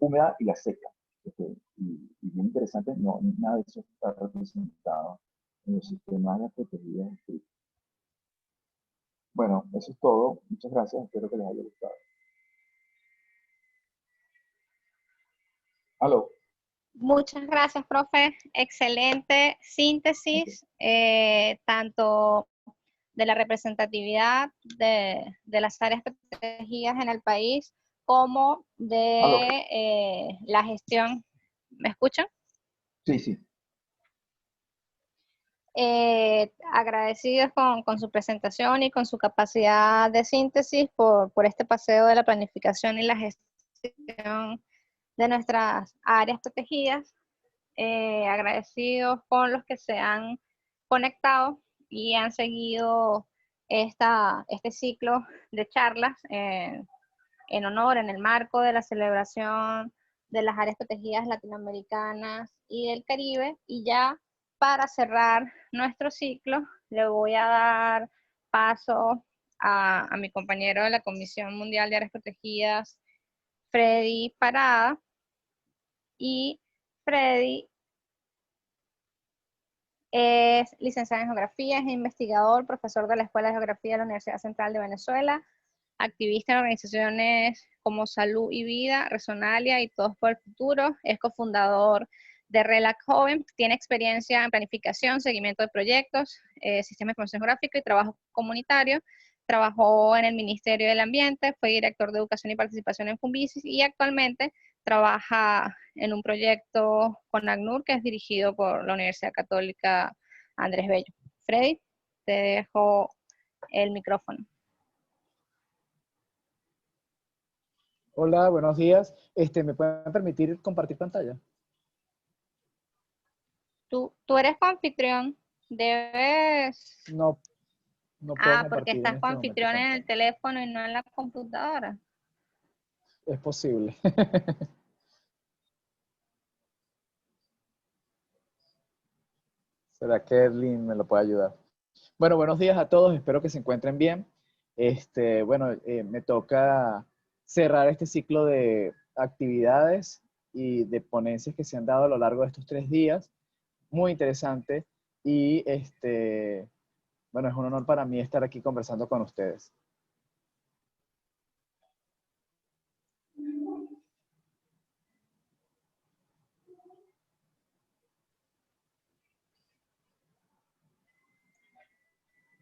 húmeda y la seca. Y bien interesante, no, nada de eso está representado en los sistemas de protegidas escritos. Bueno, eso es todo. Muchas gracias. Espero que les haya gustado. Aló. Muchas gracias, profe. Excelente síntesis, tanto de la representatividad de las áreas protegidas en el país, como Aló. de la gestión. ¿Me escuchan? Sí, sí. Agradecidos con su presentación y con su capacidad de síntesis por este paseo de la planificación y la gestión de nuestras áreas protegidas. Agradecidos con los que se han conectado y han seguido este ciclo de charlas en honor, en el marco de la celebración de las áreas protegidas latinoamericanas y del Caribe. Y ya para cerrar nuestro ciclo, le voy a dar paso a mi compañero de la Comisión Mundial de Áreas Protegidas, Freddy Parada. Y Freddy es licenciado en Geografía, es investigador, profesor de la Escuela de Geografía de la Universidad Central de Venezuela, activista en organizaciones como Salud y Vida, Resonalia y Todos por el Futuro, es cofundador de RELAC Joven, tiene experiencia en planificación, seguimiento de proyectos, sistema de información geográfica y trabajo comunitario. Trabajó en el Ministerio del Ambiente, fue director de Educación y Participación en Fumbisis y actualmente trabaja en un proyecto con ACNUR que es dirigido por la Universidad Católica Andrés Bello. Freddy, te dejo el micrófono. Hola, buenos días. ¿Me pueden permitir compartir pantalla? Tú eres coanfitrión, debes... No, no puedo porque compartir en estás este momento coanfitrión en el pantalla. teléfono y no en la computadora. Es posible. ¿Será que Erlyn me lo puede ayudar? Bueno, buenos días a todos. Espero que se encuentren bien. Me toca cerrar este ciclo de actividades y de ponencias que se han dado a lo largo de estos 3 días. Muy interesante. Y bueno, es un honor para mí estar aquí conversando con ustedes.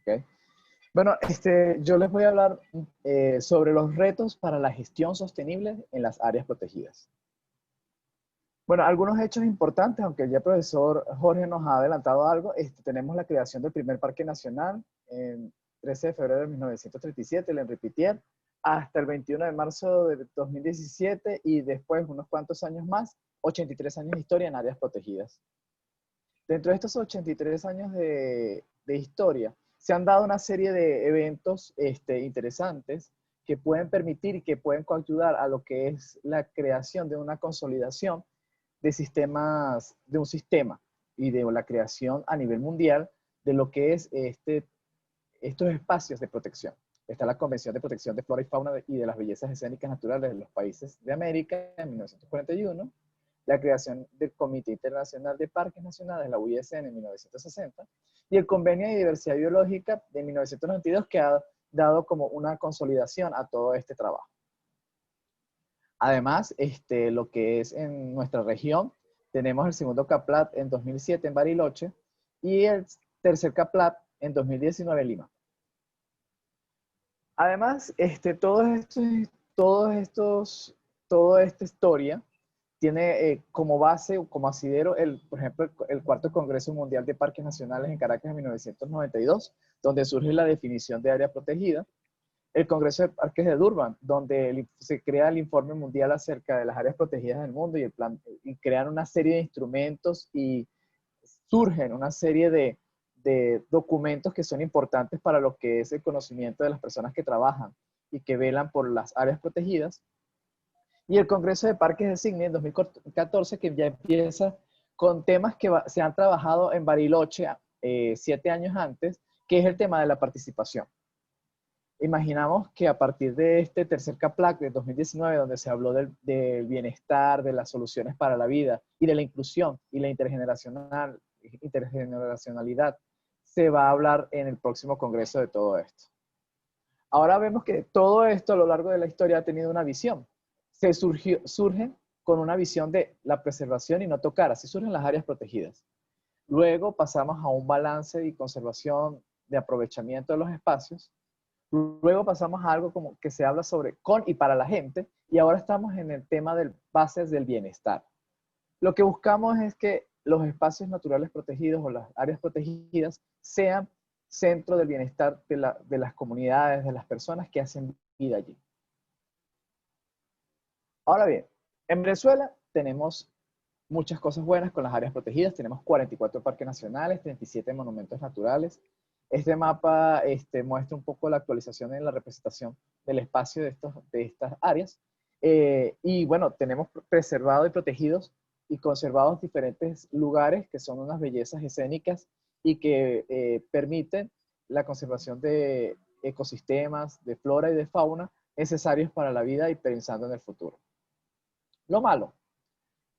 ¿Okay? Bueno, yo les voy a hablar sobre los retos para la gestión sostenible en las áreas protegidas. Bueno, algunos hechos importantes, aunque ya el profesor Jorge nos ha adelantado algo, tenemos la creación del primer parque nacional en 13 de febrero de 1937, el Henri Pittier, hasta el 21 de marzo de 2017 y después, unos cuantos años más, 83 años de historia en áreas protegidas. Dentro de estos 83 años de historia, se han dado una serie de eventos interesantes que pueden permitir y que pueden coayudar a lo que es la creación de una consolidación de sistemas, de un sistema y de la creación a nivel mundial de lo que es estos espacios de protección. Está la Convención de Protección de Flora y Fauna y de las Bellezas Escénicas Naturales de los Países de América en 1941, la creación del Comité Internacional de Parques Nacionales, la UISN, en 1960, y el Convenio de Diversidad Biológica de 1992, que ha dado como una consolidación a todo este trabajo. Además, lo que es en nuestra región, tenemos el segundo CAPLAT en 2007 en Bariloche y el tercer CAPLAT en 2019 en Lima. Además, toda esta historia tiene como base o como asidero, por ejemplo, el cuarto Congreso Mundial de Parques Nacionales en Caracas en 1992, donde surge la definición de área protegida. El Congreso de Parques de Durban, donde se crea el informe mundial acerca de las áreas protegidas del mundo y crean una serie de instrumentos y surgen una serie de documentos que son importantes para lo que es el conocimiento de las personas que trabajan y que velan por las áreas protegidas. Y el Congreso de Parques de Sydney en 2014, que ya empieza con temas que se han trabajado en Bariloche 7 años antes, que es el tema de la participación. Imaginamos que a partir de este tercer CAPLAC de 2019, donde se habló del bienestar, de las soluciones para la vida y de la inclusión y la intergeneracionalidad, se va a hablar en el próximo congreso de todo esto. Ahora vemos que todo esto a lo largo de la historia ha tenido una visión. Surge con una visión de la preservación y no tocar, así surgen las áreas protegidas. Luego pasamos a un balance y conservación de aprovechamiento de los espacios. Luego pasamos a algo como que se habla sobre con y para la gente, y ahora estamos en el tema de bases del bienestar. Lo que buscamos es que los espacios naturales protegidos o las áreas protegidas sean centro del bienestar de las comunidades, de las personas que hacen vida allí. Ahora bien, en Venezuela tenemos muchas cosas buenas con las áreas protegidas. Tenemos 44 parques nacionales, 37 monumentos naturales. Este mapa muestra un poco la actualización en la representación del espacio de estas áreas. Y bueno, tenemos preservado y protegidos y conservados diferentes lugares que son unas bellezas escénicas y que permiten la conservación de ecosistemas, de flora y de fauna necesarios para la vida y pensando en el futuro. Lo malo.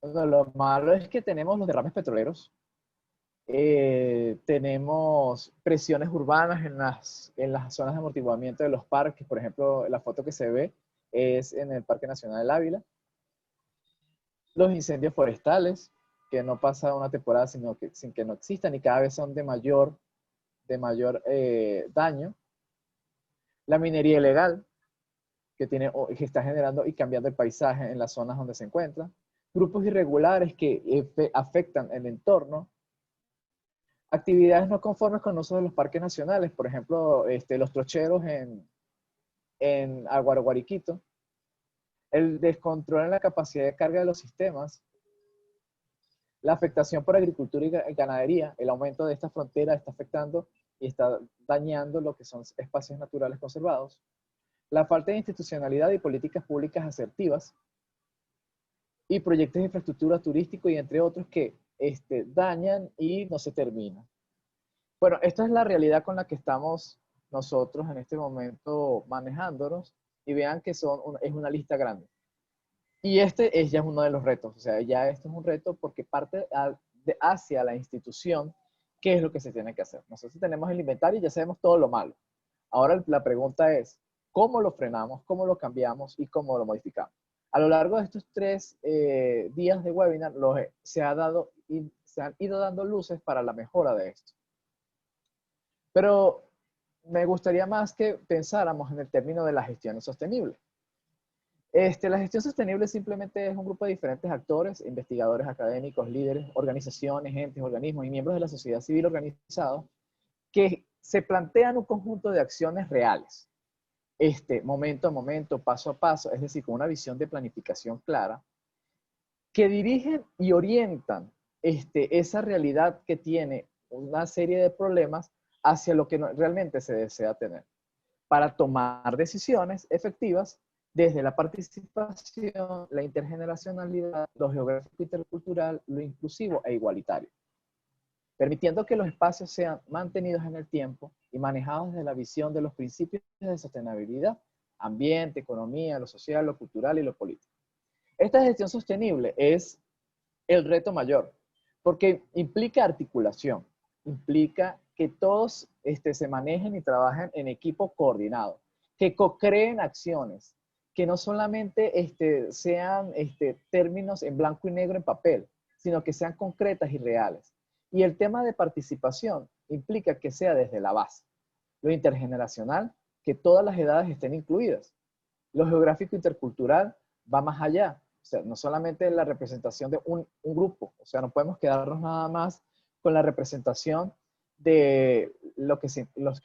Bueno, lo malo es que tenemos los derrames petroleros, tenemos presiones urbanas en las zonas de amortiguamiento de los parques. Por ejemplo, la foto que se ve es en el Parque Nacional del Ávila. Los incendios forestales, que no pasa una temporada sin que no existan y cada vez son de mayor daño. La minería ilegal, que está generando y cambiando el paisaje en las zonas donde se encuentra. Grupos irregulares que afectan el entorno. Actividades no conformes con el uso de los parques nacionales, por ejemplo, los trocheros en Aguaraguariquito, el descontrol en la capacidad de carga de los sistemas, la afectación por agricultura y ganadería, el aumento de esta frontera está afectando y está dañando lo que son espacios naturales conservados, la falta de institucionalidad y políticas públicas asertivas, y proyectos de infraestructura turístico y entre otros que dañan y no se terminan. Bueno, esta es la realidad con la que estamos nosotros en este momento manejándonos y vean que es una lista grande. Y ya es uno de los retos, o sea, ya esto es un reto porque parte hacia la institución qué es lo que se tiene que hacer. Nosotros tenemos el inventario y ya sabemos todo lo malo. Ahora la pregunta es, ¿cómo lo frenamos, cómo lo cambiamos y cómo lo modificamos? A lo largo de estos 3 días de webinar se han ido dando luces para la mejora de esto. Pero me gustaría más que pensáramos en el término de la gestión sostenible. La gestión sostenible simplemente es un grupo de diferentes actores, investigadores, académicos, líderes, organizaciones, entes, organismos y miembros de la sociedad civil organizados que se plantean un conjunto de acciones reales, momento a momento, paso a paso, es decir, con una visión de planificación clara, que dirigen y orientan esa realidad que tiene una serie de problemas hacia lo que realmente se desea tener, para tomar decisiones efectivas desde la participación, la intergeneracionalidad, lo geográfico intercultural, lo inclusivo e igualitario, permitiendo que los espacios sean mantenidos en el tiempo y manejados desde la visión de los principios de sostenibilidad, ambiente, economía, lo social, lo cultural y lo político. Esta gestión sostenible es el reto mayor, porque implica articulación, implica que todos se manejen y trabajen en equipo coordinado, que co-creen acciones, que no solamente sean términos en blanco y negro en papel, sino que sean concretas y reales. Y el tema de participación implica que sea desde la base. Lo intergeneracional, que todas las edades estén incluidas. Lo geográfico intercultural va más allá. O sea, no solamente la representación de un grupo. O sea, no podemos quedarnos nada más con la representación de los que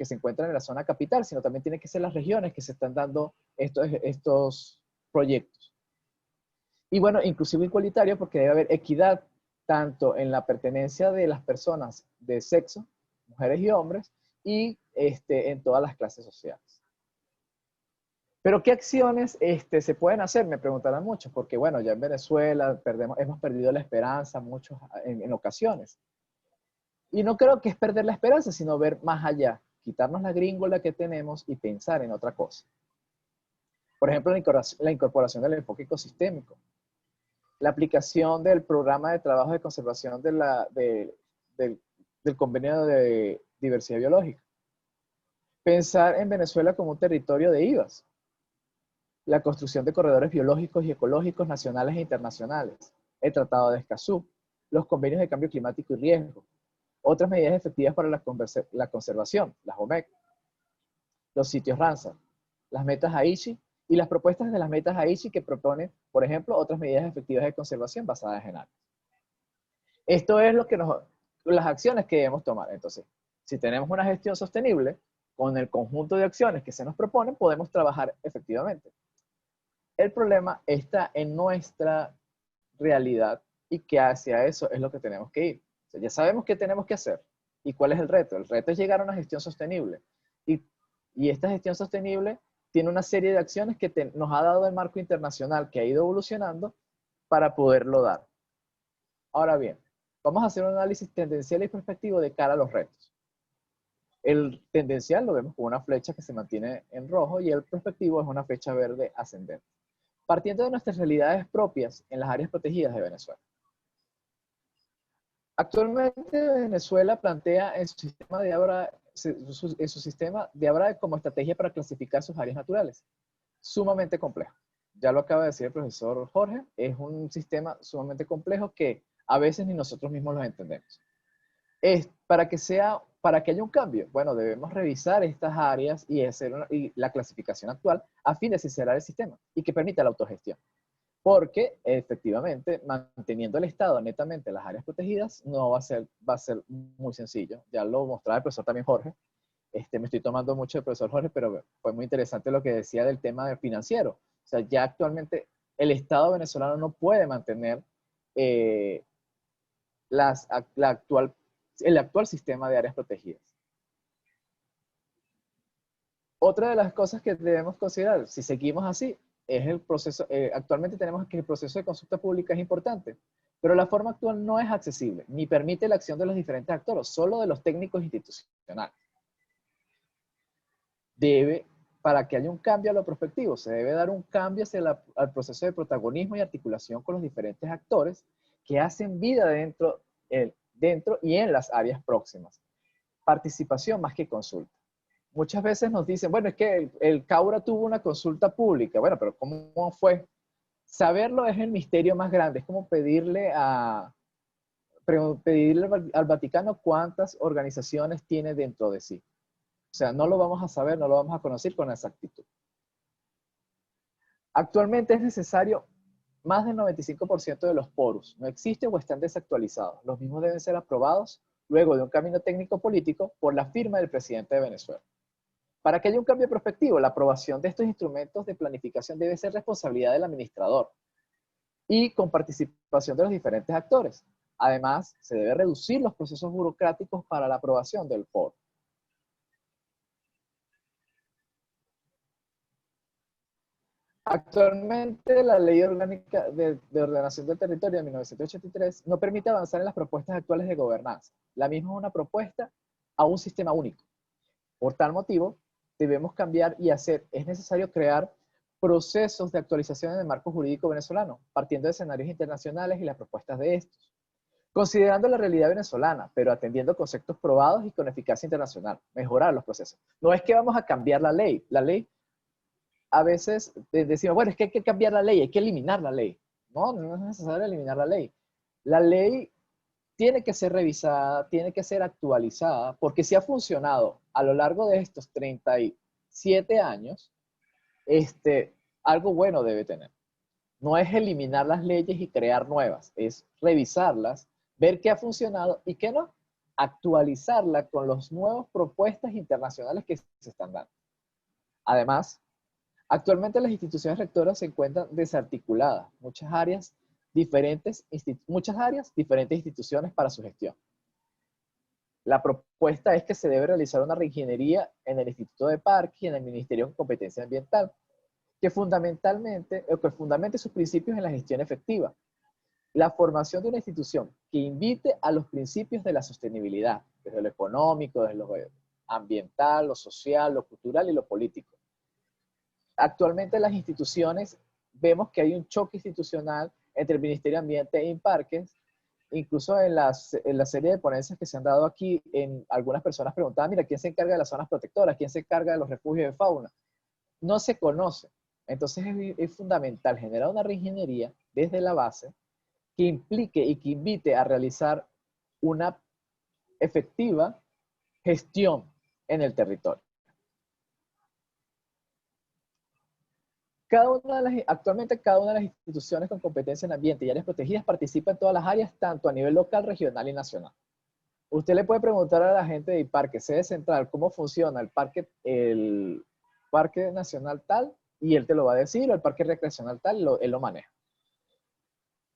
se encuentran en la zona capital, sino también tiene que ser las regiones que se están dando estos proyectos. Y bueno, inclusive igualitario, porque debe haber equidad tanto en la pertenencia de las personas de sexo, mujeres y hombres, y en todas las clases sociales. Pero ¿qué acciones se pueden hacer? Me preguntarán muchos, porque bueno, ya en Venezuela hemos perdido la esperanza muchos en ocasiones. Y no creo que es perder la esperanza, sino ver más allá, quitarnos la gringola que tenemos y pensar en otra cosa. Por ejemplo, la incorporación del enfoque ecosistémico, la aplicación del programa de trabajo de conservación del convenio de diversidad biológica, pensar en Venezuela como un territorio de IVAs, la construcción de corredores biológicos y ecológicos nacionales e internacionales, el Tratado de Escazú, los convenios de cambio climático y riesgo, otras medidas efectivas para la conservación, las OMEC, los sitios Ramsar, las metas Aichi y las propuestas de las metas Aichi que proponen, por ejemplo, otras medidas efectivas de conservación basadas en árboles. Esto es las acciones que debemos tomar. Entonces, si tenemos una gestión sostenible, con el conjunto de acciones que se nos proponen, podemos trabajar efectivamente. El problema está en nuestra realidad y que hacia eso es lo que tenemos que ir. O sea, ya sabemos qué tenemos que hacer. ¿Y cuál es el reto? El reto es llegar a una gestión sostenible. Y esta gestión sostenible tiene una serie de acciones que nos ha dado el marco internacional que ha ido evolucionando para poderlo dar. Ahora bien, vamos a hacer un análisis tendencial y perspectivo de cara a los retos. El tendencial lo vemos con una flecha que se mantiene en rojo y el perspectivo es una flecha verde ascendente. Partiendo de nuestras realidades propias en las áreas protegidas de Venezuela. Actualmente Venezuela plantea en su sistema de ABRA como estrategia para clasificar sus áreas naturales. Sumamente complejo. Ya lo acaba de decir el profesor Jorge, es un sistema sumamente complejo que a veces ni nosotros mismos lo entendemos. Para que haya un cambio, bueno, debemos revisar estas áreas y la clasificación actual a fin de sincerar el sistema y que permita la autogestión. Porque, efectivamente, manteniendo el Estado netamente en las áreas protegidas, no va a ser muy sencillo. Ya lo mostraba el profesor también Jorge. Me estoy tomando mucho del profesor Jorge, pero fue muy interesante lo que decía del tema financiero. O sea, ya actualmente el Estado venezolano no puede mantener el actual sistema de áreas protegidas. Otra de las cosas que debemos considerar, si seguimos así, es el proceso. Actualmente tenemos que el proceso de consulta pública es importante, pero la forma actual no es accesible, ni permite la acción de los diferentes actores, solo de los técnicos institucionales. Para que haya un cambio a lo prospectivo, se debe dar un cambio al proceso de protagonismo y articulación con los diferentes actores que hacen vida dentro y en las áreas próximas. Participación más que consulta. Muchas veces nos dicen, bueno, es que el Caura tuvo una consulta pública. Bueno, pero ¿cómo fue? Saberlo es el misterio más grande. Es como pedirle al Vaticano cuántas organizaciones tiene dentro de sí. O sea, no lo vamos a saber, no lo vamos a conocer con exactitud. Actualmente es necesario más del 95% de los poros. No existen o están desactualizados. Los mismos deben ser aprobados luego de un camino técnico-político por la firma del presidente de Venezuela. Para que haya un cambio prospectivo, la aprobación de estos instrumentos de planificación debe ser responsabilidad del administrador y con participación de los diferentes actores. Además, se debe reducir los procesos burocráticos para la aprobación del POR. Actualmente, la Ley Orgánica de Ordenación del Territorio de 1983 no permite avanzar en las propuestas actuales de gobernanza. La misma es una propuesta a un sistema único. Por tal motivo, debemos cambiar y es necesario crear procesos de actualización en el marco jurídico venezolano, partiendo de escenarios internacionales y las propuestas de estos, considerando la realidad venezolana, pero atendiendo conceptos probados y con eficacia internacional, mejorar los procesos. No es que vamos a cambiar la ley a veces decimos, bueno, es que hay que cambiar la ley, hay que eliminar la ley. No, no es necesario eliminar la ley. La ley tiene que ser revisada, tiene que ser actualizada, porque si ha funcionado a lo largo de estos 37 años, algo bueno debe tener. No es eliminar las leyes y crear nuevas, es revisarlas, ver qué ha funcionado y qué no, actualizarla con las nuevas propuestas internacionales que se están dando. Además, actualmente las instituciones rectoras se encuentran desarticuladas, muchas áreas, diferentes instituciones para su gestión. La propuesta es que se debe realizar una reingeniería en el Instituto de Parques y en el Ministerio de Competencia Ambiental, que fundamente sus principios en la gestión efectiva. La formación de una institución que invite a los principios de la sostenibilidad, desde lo económico, desde lo ambiental, lo social, lo cultural y lo político. Actualmente las instituciones, vemos que hay un choque institucional entre el Ministerio de Ambiente e Parques. Incluso en la serie de ponencias que se han dado aquí, algunas personas preguntaban, mira, ¿quién se encarga de las zonas protectoras? ¿Quién se encarga de los refugios de fauna? No se conoce. Entonces es fundamental generar una reingeniería desde la base que implique y que invite a realizar una efectiva gestión en el territorio. Actualmente cada una de las instituciones con competencia en ambiente y áreas protegidas participa en todas las áreas, tanto a nivel local, regional y nacional. Usted le puede preguntar a la gente de IPARQUE, sede central, cómo funciona el parque nacional tal, y él te lo va a decir, o el parque recreacional tal, él lo maneja.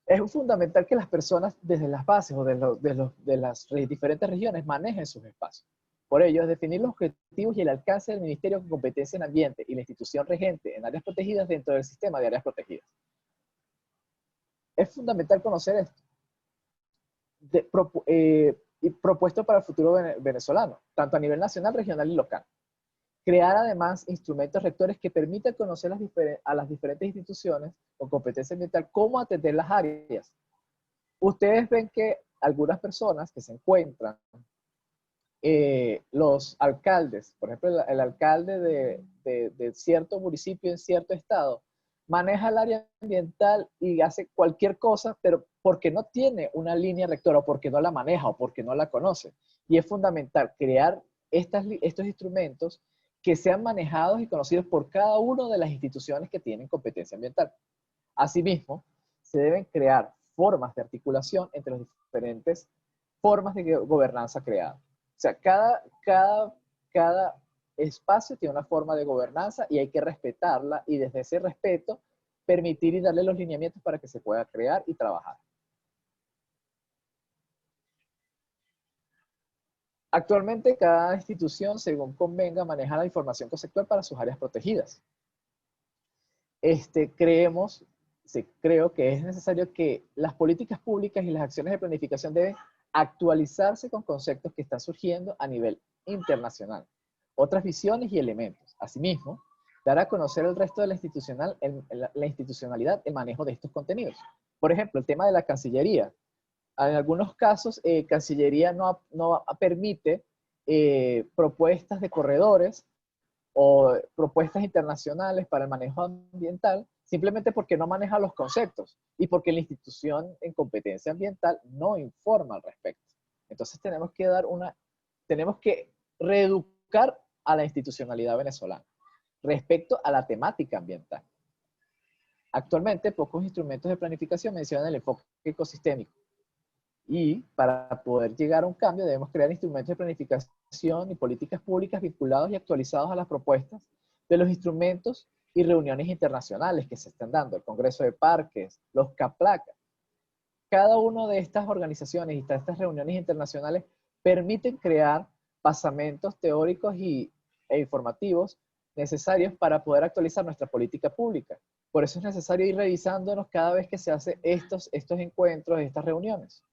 Es fundamental que las personas desde las bases o de las diferentes regiones manejen sus espacios. Por ello, es definir los objetivos y el alcance del Ministerio con competencia en ambiente y la institución regente en áreas protegidas dentro del sistema de áreas protegidas. Es fundamental conocer esto. Y propuesto para el futuro venezolano, tanto a nivel nacional, regional y local. Crear además instrumentos rectores que permitan conocer a las diferentes instituciones con competencia ambiental cómo atender las áreas. Ustedes ven que algunas personas que se encuentran, los alcaldes, por ejemplo, el alcalde de cierto municipio en cierto estado, maneja el área ambiental y hace cualquier cosa, pero porque no tiene una línea rectora, o porque no la maneja, o porque no la conoce. Y es fundamental crear estos instrumentos que sean manejados y conocidos por cada una de las instituciones que tienen competencia ambiental. Asimismo, se deben crear formas de articulación entre las diferentes formas de gobernanza creadas. O sea, cada espacio tiene una forma de gobernanza y hay que respetarla, y desde ese respeto permitir y darle los lineamientos para que se pueda crear y trabajar. Actualmente cada institución, según convenga, maneja la información conceptual para sus áreas protegidas. Creo que es necesario que las políticas públicas y las acciones de planificación deben actualizarse con conceptos que están surgiendo a nivel internacional, otras visiones y elementos. Asimismo, dar a conocer al resto de la institucionalidad el manejo de estos contenidos. Por ejemplo, el tema de la Cancillería. En algunos casos, Cancillería no permite propuestas de corredores o propuestas internacionales para el manejo ambiental, simplemente porque no maneja los conceptos y porque la institución en competencia ambiental no informa al respecto. Entonces tenemos que reeducar a la institucionalidad venezolana respecto a la temática ambiental. Actualmente, pocos instrumentos de planificación mencionan el enfoque ecosistémico. Y para poder llegar a un cambio debemos crear instrumentos de planificación y políticas públicas vinculados y actualizados a las propuestas de los instrumentos y reuniones internacionales que se están dando, el Congreso de Parques, los CAPLACA. Cada una de estas organizaciones y estas reuniones internacionales permiten crear basamentos teóricos e informativos necesarios para poder actualizar nuestra política pública. Por eso es necesario ir revisándonos cada vez que se hacen estos encuentros, estas reuniones.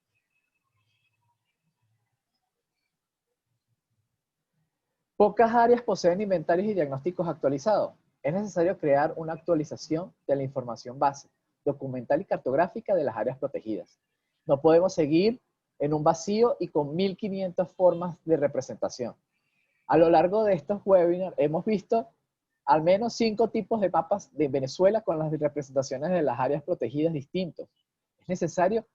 Pocas áreas poseen inventarios y diagnósticos actualizados. Es necesario crear una actualización de la información base, documental y cartográfica de las áreas protegidas. No podemos seguir en un vacío y con 1500 formas de representación. A lo largo de estos webinars hemos visto al menos 5 tipos de mapas de Venezuela con las representaciones de las áreas protegidas distintos. Es necesario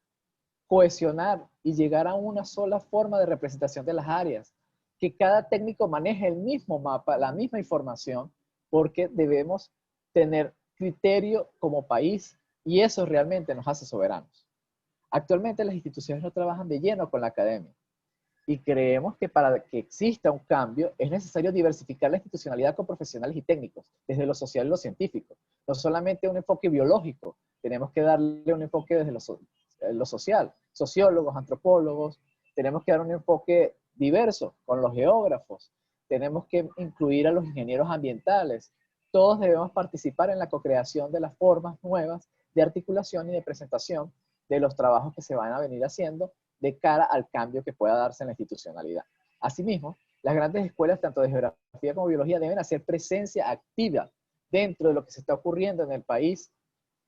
cohesionar y llegar a una sola forma de representación de las áreas, que cada técnico maneje el mismo mapa, la misma información, porque debemos tener criterio como país y eso realmente nos hace soberanos. Actualmente las instituciones no trabajan de lleno con la academia y creemos que para que exista un cambio es necesario diversificar la institucionalidad con profesionales y técnicos, desde lo social y lo científico. No solamente un enfoque biológico, tenemos que darle un enfoque desde lo social, sociólogos, antropólogos, tenemos que dar un enfoque diverso con los geógrafos, tenemos que incluir a los ingenieros ambientales. Todos debemos participar en la co-creación de las formas nuevas de articulación y de presentación de los trabajos que se van a venir haciendo de cara al cambio que pueda darse en la institucionalidad. Asimismo, las grandes escuelas, tanto de geografía como biología, deben hacer presencia activa dentro de lo que se está ocurriendo en el país.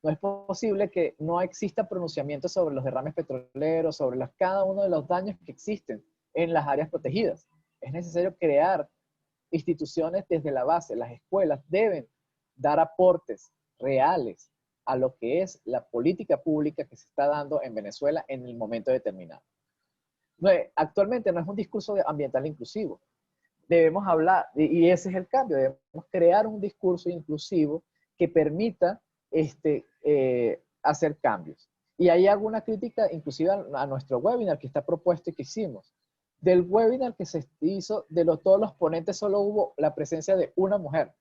No es posible que no exista pronunciamiento sobre los derrames petroleros, sobre cada uno de los daños que existen en las áreas protegidas. Es necesario crear instituciones desde la base. Las escuelas deben dar aportes reales a lo que es la política pública que se está dando en Venezuela en el momento determinado. Actualmente no es un discurso ambiental inclusivo. Debemos hablar, y ese es el cambio, debemos crear un discurso inclusivo que permita hacer cambios. Y hay alguna crítica inclusive a nuestro webinar que está propuesto y que hicimos. Del webinar que se hizo, todos los ponentes solo hubo la presencia de una mujer.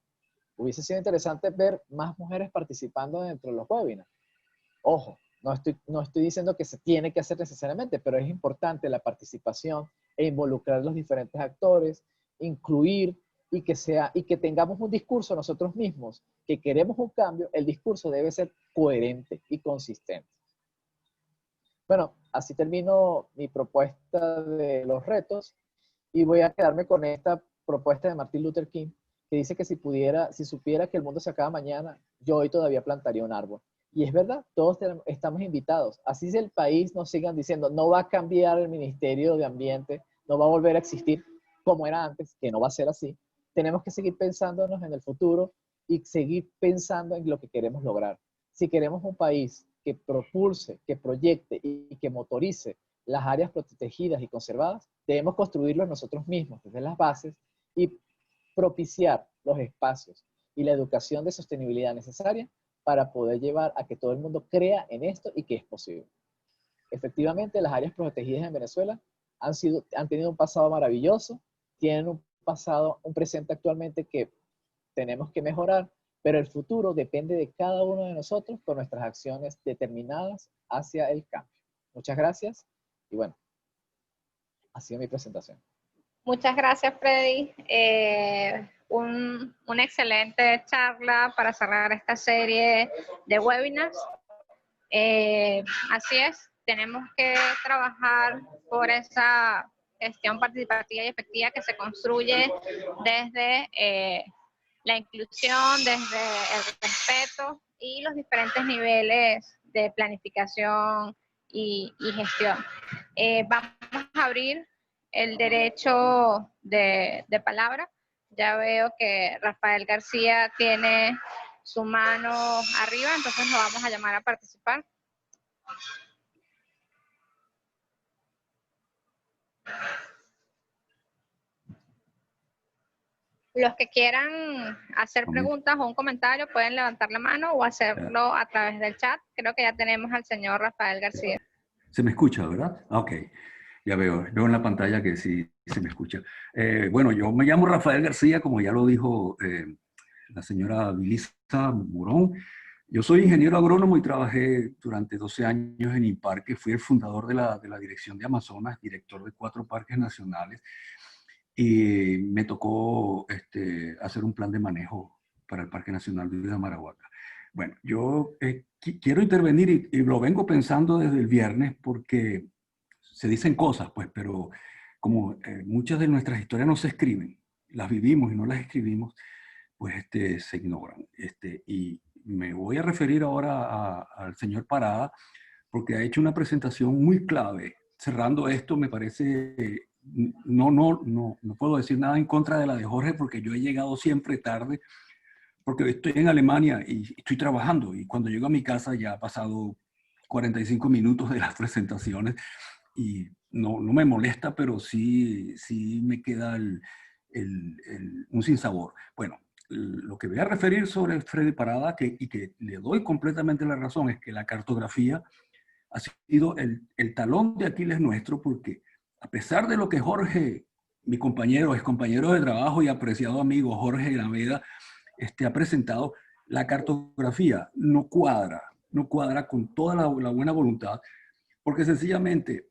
Hubiese sido interesante ver más mujeres participando dentro de los webinars. Ojo, no estoy diciendo que se tiene que hacer necesariamente, pero es importante la participación e involucrar a los diferentes actores, incluir y que tengamos un discurso nosotros mismos, que queremos un cambio, el discurso debe ser coherente y consistente. Bueno, así termino mi propuesta de los retos y voy a quedarme con esta propuesta de Martin Luther King, que dice que si supiera que el mundo se acaba mañana, yo hoy todavía plantaría un árbol. Y es verdad, todos estamos invitados. Así si el país nos sigan diciendo, no va a cambiar el Ministerio de Ambiente, no va a volver a existir como era antes, que no va a ser así. Tenemos que seguir pensándonos en el futuro y seguir pensando en lo que queremos lograr. Si queremos un país que propulse, que proyecte y que motorice las áreas protegidas y conservadas, debemos construirlo nosotros mismos desde las bases y propiciar los espacios y la educación de sostenibilidad necesaria para poder llevar a que todo el mundo crea en esto y que es posible. Efectivamente, las áreas protegidas en Venezuela han tenido un pasado maravilloso, tienen un presente actualmente que tenemos que mejorar, pero el futuro depende de cada uno de nosotros con nuestras acciones determinadas hacia el cambio. Muchas gracias y bueno, ha sido mi presentación. Muchas gracias, Freddy. Una excelente charla para cerrar esta serie de webinars. Así es, tenemos que trabajar por esa gestión participativa y efectiva que se construye desde la inclusión, desde el respeto y los diferentes niveles de planificación y gestión. Vamos a abrir el derecho de palabra. Ya veo que Rafael García tiene su mano arriba, entonces lo vamos a llamar a participar. Los que quieran hacer preguntas o un comentario pueden levantar la mano o hacerlo a través del chat. Creo que ya tenemos al señor Rafael García. Se me escucha, ¿verdad? Ok, ya veo en la pantalla que sí se me escucha. Bueno, yo me llamo Rafael García, como ya lo dijo la señora Vilisa Morón. Yo soy ingeniero agrónomo y trabajé durante 12 años en INPARQUE. Fui el fundador de la Dirección de Amazonas, director de 4 parques nacionales. Y me tocó hacer un plan de manejo para el Parque Nacional de Amarahuaca. Bueno, yo quiero intervenir y lo vengo pensando desde el viernes porque se dicen cosas, pues, pero como muchas de nuestras historias no se escriben, las vivimos y no las escribimos, pues se ignoran. Y me voy a referir ahora al señor Parada porque ha hecho una presentación muy clave. Cerrando esto, me parece... No puedo decir nada en contra de la de Jorge porque yo he llegado siempre tarde, porque estoy en Alemania y estoy trabajando, y cuando llego a mi casa ya ha pasado 45 minutos de las presentaciones y no me molesta, pero sí me queda un sinsabor. Bueno, lo que voy a referir sobre Freddy Parada, y que le doy completamente la razón, es que la cartografía ha sido el talón de Aquiles nuestro, porque a pesar de lo que Jorge, mi compañero, ex compañero de trabajo y apreciado amigo Jorge Graveda, ha presentado, la cartografía no cuadra con toda la buena voluntad, porque sencillamente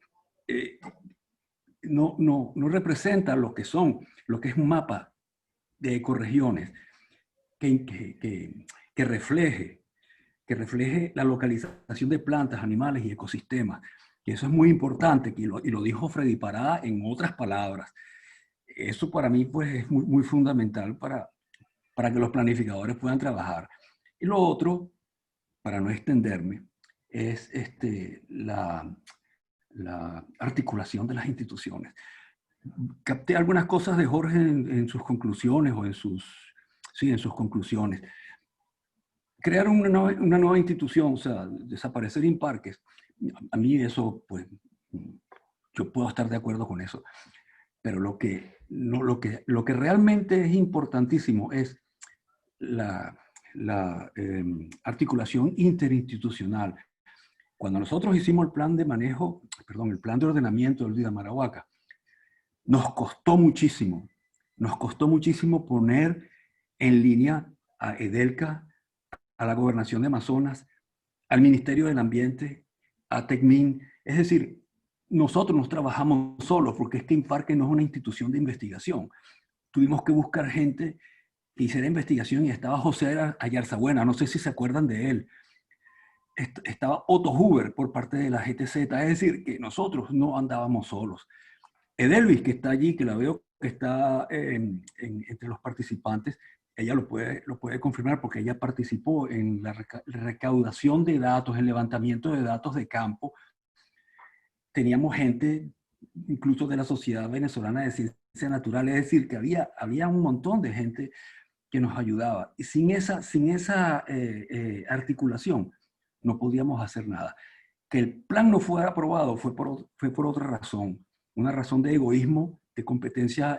no representa lo que es un mapa de ecorregiones que refleje la localización de plantas, animales y ecosistemas. Y eso es muy importante, y lo dijo Freddy Parada en otras palabras. Eso para mí pues, es muy fundamental para que los planificadores puedan trabajar. Y lo otro, para no extenderme, es la articulación de las instituciones. Capté algunas cosas de Jorge en sus conclusiones, en sus conclusiones. Crear una nueva institución, o sea, desaparecer Imparques, a mí eso, pues, yo puedo estar de acuerdo con eso. Pero lo que realmente es importantísimo es la articulación interinstitucional. Cuando nosotros hicimos el plan de manejo, el plan de ordenamiento del Río Marahuaca, nos costó muchísimo poner en línea a Edelca, a la Gobernación de Amazonas, al Ministerio del Ambiente, a Tecmin. Es decir, nosotros nos trabajamos solos, porque es que Imparque no es una institución de investigación. Tuvimos que buscar gente que hiciera investigación, y estaba José Ayarzabuena, no sé si se acuerdan de él. Estaba Otto Huber por parte de la GTZ, es decir, que nosotros no andábamos solos. Edelvis, que está allí, que la veo que está entre los participantes, ella lo puede confirmar, porque ella participó en la recaudación de datos, el levantamiento de datos de campo. Teníamos gente, incluso de la Sociedad Venezolana de Ciencia Natural, es decir, que había un montón de gente que nos ayudaba. Y sin esa articulación no podíamos hacer nada. Que el plan no fuera aprobado fue por otra razón, una razón de egoísmo, de competencia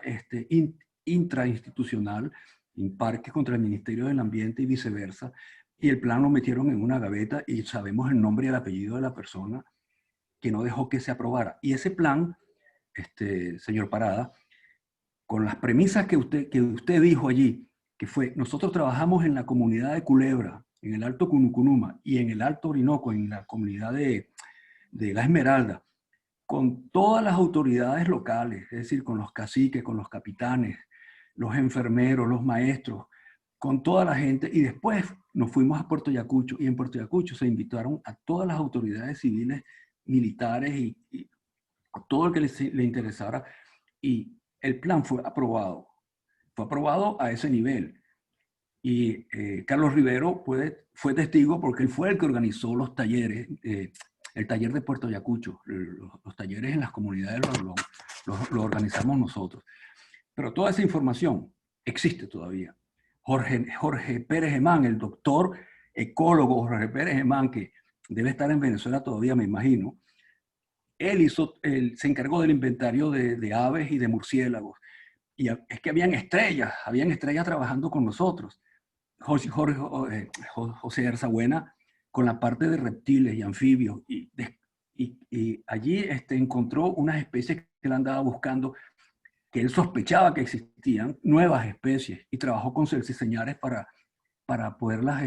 intrainstitucional, Imparque contra el Ministerio del Ambiente y viceversa, y el plan lo metieron en una gaveta y sabemos el nombre y el apellido de la persona que no dejó que se aprobara. Y ese plan, señor Parada, con las premisas que usted dijo allí, que fue, nosotros trabajamos en la comunidad de Culebra, en el Alto Cunucunuma y en el Alto Orinoco, en la comunidad de La Esmeralda, con todas las autoridades locales, es decir, con los caciques, con los capitanes, los enfermeros, los maestros, con toda la gente, y después nos fuimos a Puerto Ayacucho, y en Puerto Ayacucho se invitaron a todas las autoridades civiles, militares y a todo el que le interesara, y el plan fue aprobado a ese nivel. Y Carlos Rivero fue testigo, porque él fue el que organizó los talleres, el taller de Puerto Ayacucho, los talleres en las comunidades lo organizamos nosotros. Pero toda esa información existe todavía. Jorge Pérez Gemán, el doctor ecólogo Jorge Pérez Gemán, que debe estar en Venezuela todavía, me imagino, él se encargó del inventario de aves y de murciélagos. Y es que habían estrellas trabajando con nosotros. José Arzabuena con la parte de reptiles y anfibios, y allí encontró unas especies que él andaba buscando, que él sospechaba que existían nuevas especies, y trabajó con Celsiseñares para poderlas,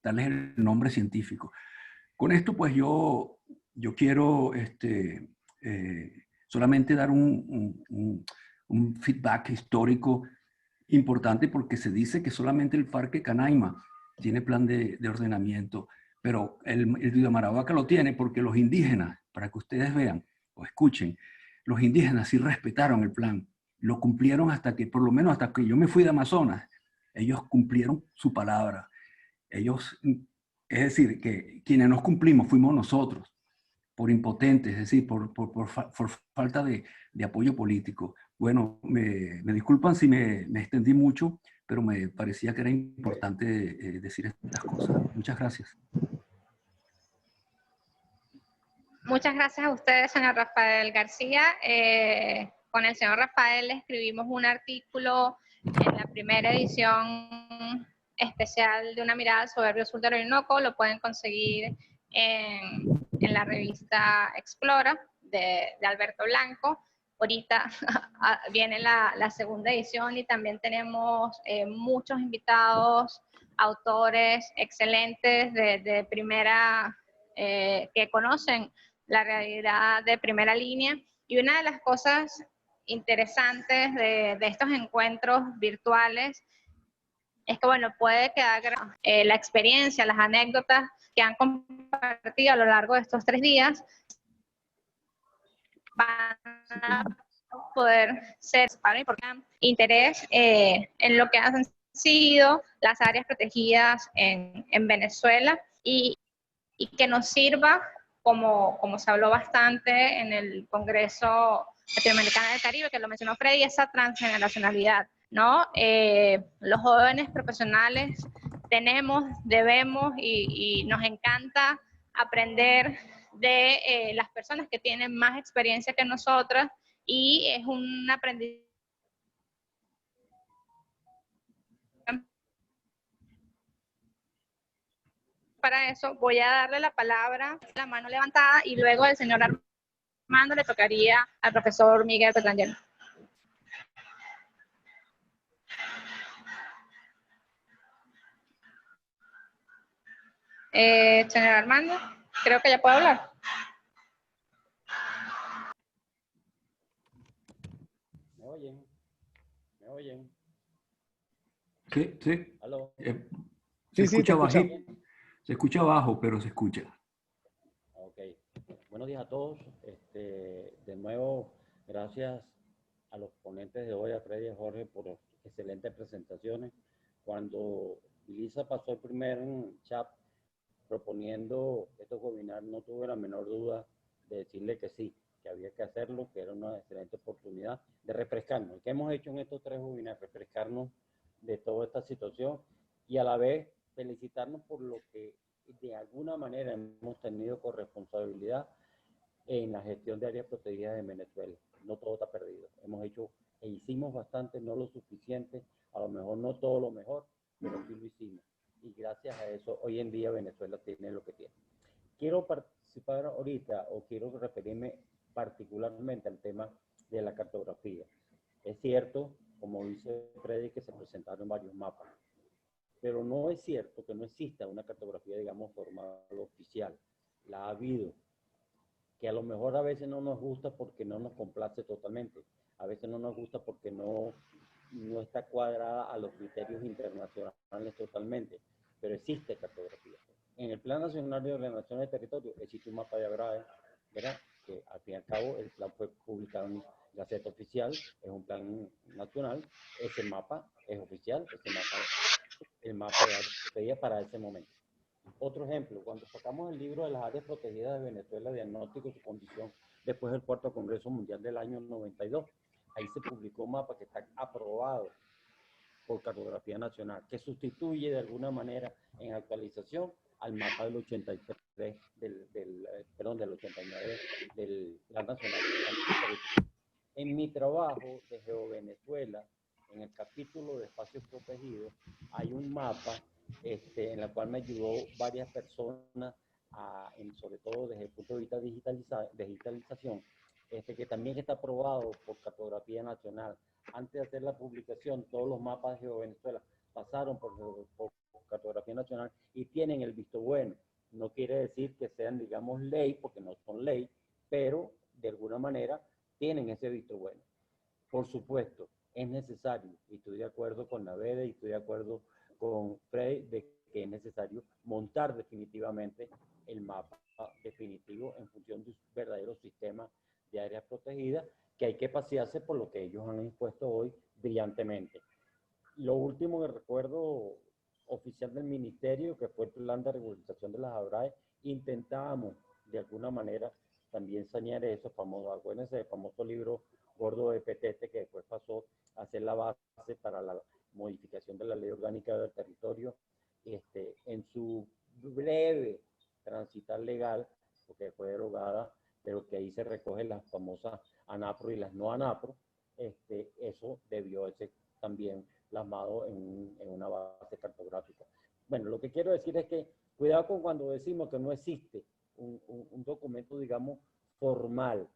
darles el nombre científico. Con esto pues yo quiero solamente dar un feedback histórico importante, porque se dice que solamente el Parque Canaima tiene plan de ordenamiento, pero el Río Marahuaca lo tiene, porque los indígenas, para que ustedes vean o escuchen, los indígenas sí respetaron el plan, lo cumplieron por lo menos hasta que yo me fui de Amazonas, ellos cumplieron su palabra. Es decir, que quienes nos cumplimos fuimos nosotros, por impotentes, es decir, por falta de apoyo político. Bueno, me disculpan si me extendí mucho, pero pero me parecía que era importante decir estas cosas. Muchas gracias. Muchas gracias a ustedes, señor Rafael García. Con el señor Rafael escribimos un artículo en la primera edición especial de Una mirada al soberbio sur del Orinoco. Lo pueden conseguir en la revista Explora de Alberto Blanco. Ahorita viene la segunda edición y también tenemos muchos invitados, autores excelentes de primera, que conocen la realidad de primera línea. Y una de las cosas interesantes de estos encuentros virtuales es que, bueno, puede quedar la experiencia, las anécdotas que han compartido a lo largo de estos 3 días van a poder ser para y porque interés en lo que han sido las áreas protegidas en Venezuela y que nos sirva, como se habló bastante en el Congreso Latinoamericano del Caribe, que lo mencionó Freddy, esa transgeneracionalidad, ¿no? Los jóvenes profesionales debemos y nos encanta aprender de las personas que tienen más experiencia que nosotras y es un aprendizaje. Para eso voy a darle la palabra, la mano levantada, y luego el señor Armando le tocaría al profesor Miguel Petrangelo. Señor Armando, creo que ya puede hablar. ¿Me oyen? ¿Me oyen? Sí, sí. ¿Aló? Se Sí, escucha te bajito. Se escucha bajo, pero se escucha. Ok. Buenos días a todos. De nuevo, gracias a los ponentes de hoy, a Freddy y a Jorge, por excelentes presentaciones. Cuando Lisa pasó el primer chat proponiendo estos webinars, no tuve la menor duda de decirle que sí, que había que hacerlo, que era una excelente oportunidad de refrescarnos. ¿Qué hemos hecho en estos 3 webinars? Refrescarnos de toda esta situación y a la vez felicitarnos por lo que de alguna manera hemos tenido corresponsabilidad en la gestión de áreas protegidas en Venezuela. No todo está perdido. Hemos hecho e hicimos bastante, no lo suficiente, a lo mejor no todo lo mejor, pero sí lo hicimos. Y gracias a eso, hoy en día Venezuela tiene lo que tiene. Quiero participar ahorita, o quiero referirme particularmente al tema de la cartografía. Es cierto, como dice Freddy, que se presentaron varios mapas, pero no es cierto que no exista una cartografía, digamos, formal oficial. La ha habido, que a lo mejor a veces no nos gusta porque no nos complace totalmente, a veces no nos gusta porque no está cuadrada a los criterios internacionales totalmente, pero existe cartografía. En el Plan Nacional de Ordenación del Territorio existe un mapa de ABRAE, ¿verdad? Que al fin y al cabo el plan fue publicado en Gaceta Oficial, es un plan nacional, ese mapa es oficial, el mapa de áreas protegidas para ese momento. Otro ejemplo, cuando sacamos el libro de las áreas protegidas de Venezuela, diagnóstico y su condición, después del 4º Congreso Mundial del año 92, ahí se publicó un mapa que está aprobado por Cartografía Nacional, que sustituye de alguna manera en actualización al mapa del 83, del 89 del Plan Nacional. En mi trabajo de GeoVenezuela, en el capítulo de espacios protegidos, hay un mapa en la cual me ayudó varias personas, sobre todo desde el punto de vista digitalización, que también está aprobado por Cartografía Nacional. Antes de hacer la publicación, todos los mapas de GeoVenezuela pasaron por Cartografía Nacional y tienen el visto bueno. No quiere decir que sean, digamos, ley, porque no son ley, pero de alguna manera tienen ese visto bueno. Por supuesto, es necesario, y estoy de acuerdo con la Vede y estoy de acuerdo con Freddy, de que es necesario montar definitivamente el mapa definitivo en función de un verdadero sistema de áreas protegidas, que hay que pasearse por lo que ellos han expuesto hoy brillantemente. Lo último que recuerdo oficial del ministerio, que fue el plan de regularización de las ABRAE, intentábamos de alguna manera también sanear eso, acuérdense del famoso libro gordo de Petete, que después pasó a ser la base para la modificación de famosas ANAPRO y las no ANAPRO, eso debió ser también plasmado en una base cartográfica. Bueno, lo que quiero decir es que cuidado con cuando decimos que no existe un documento, digamos, formal,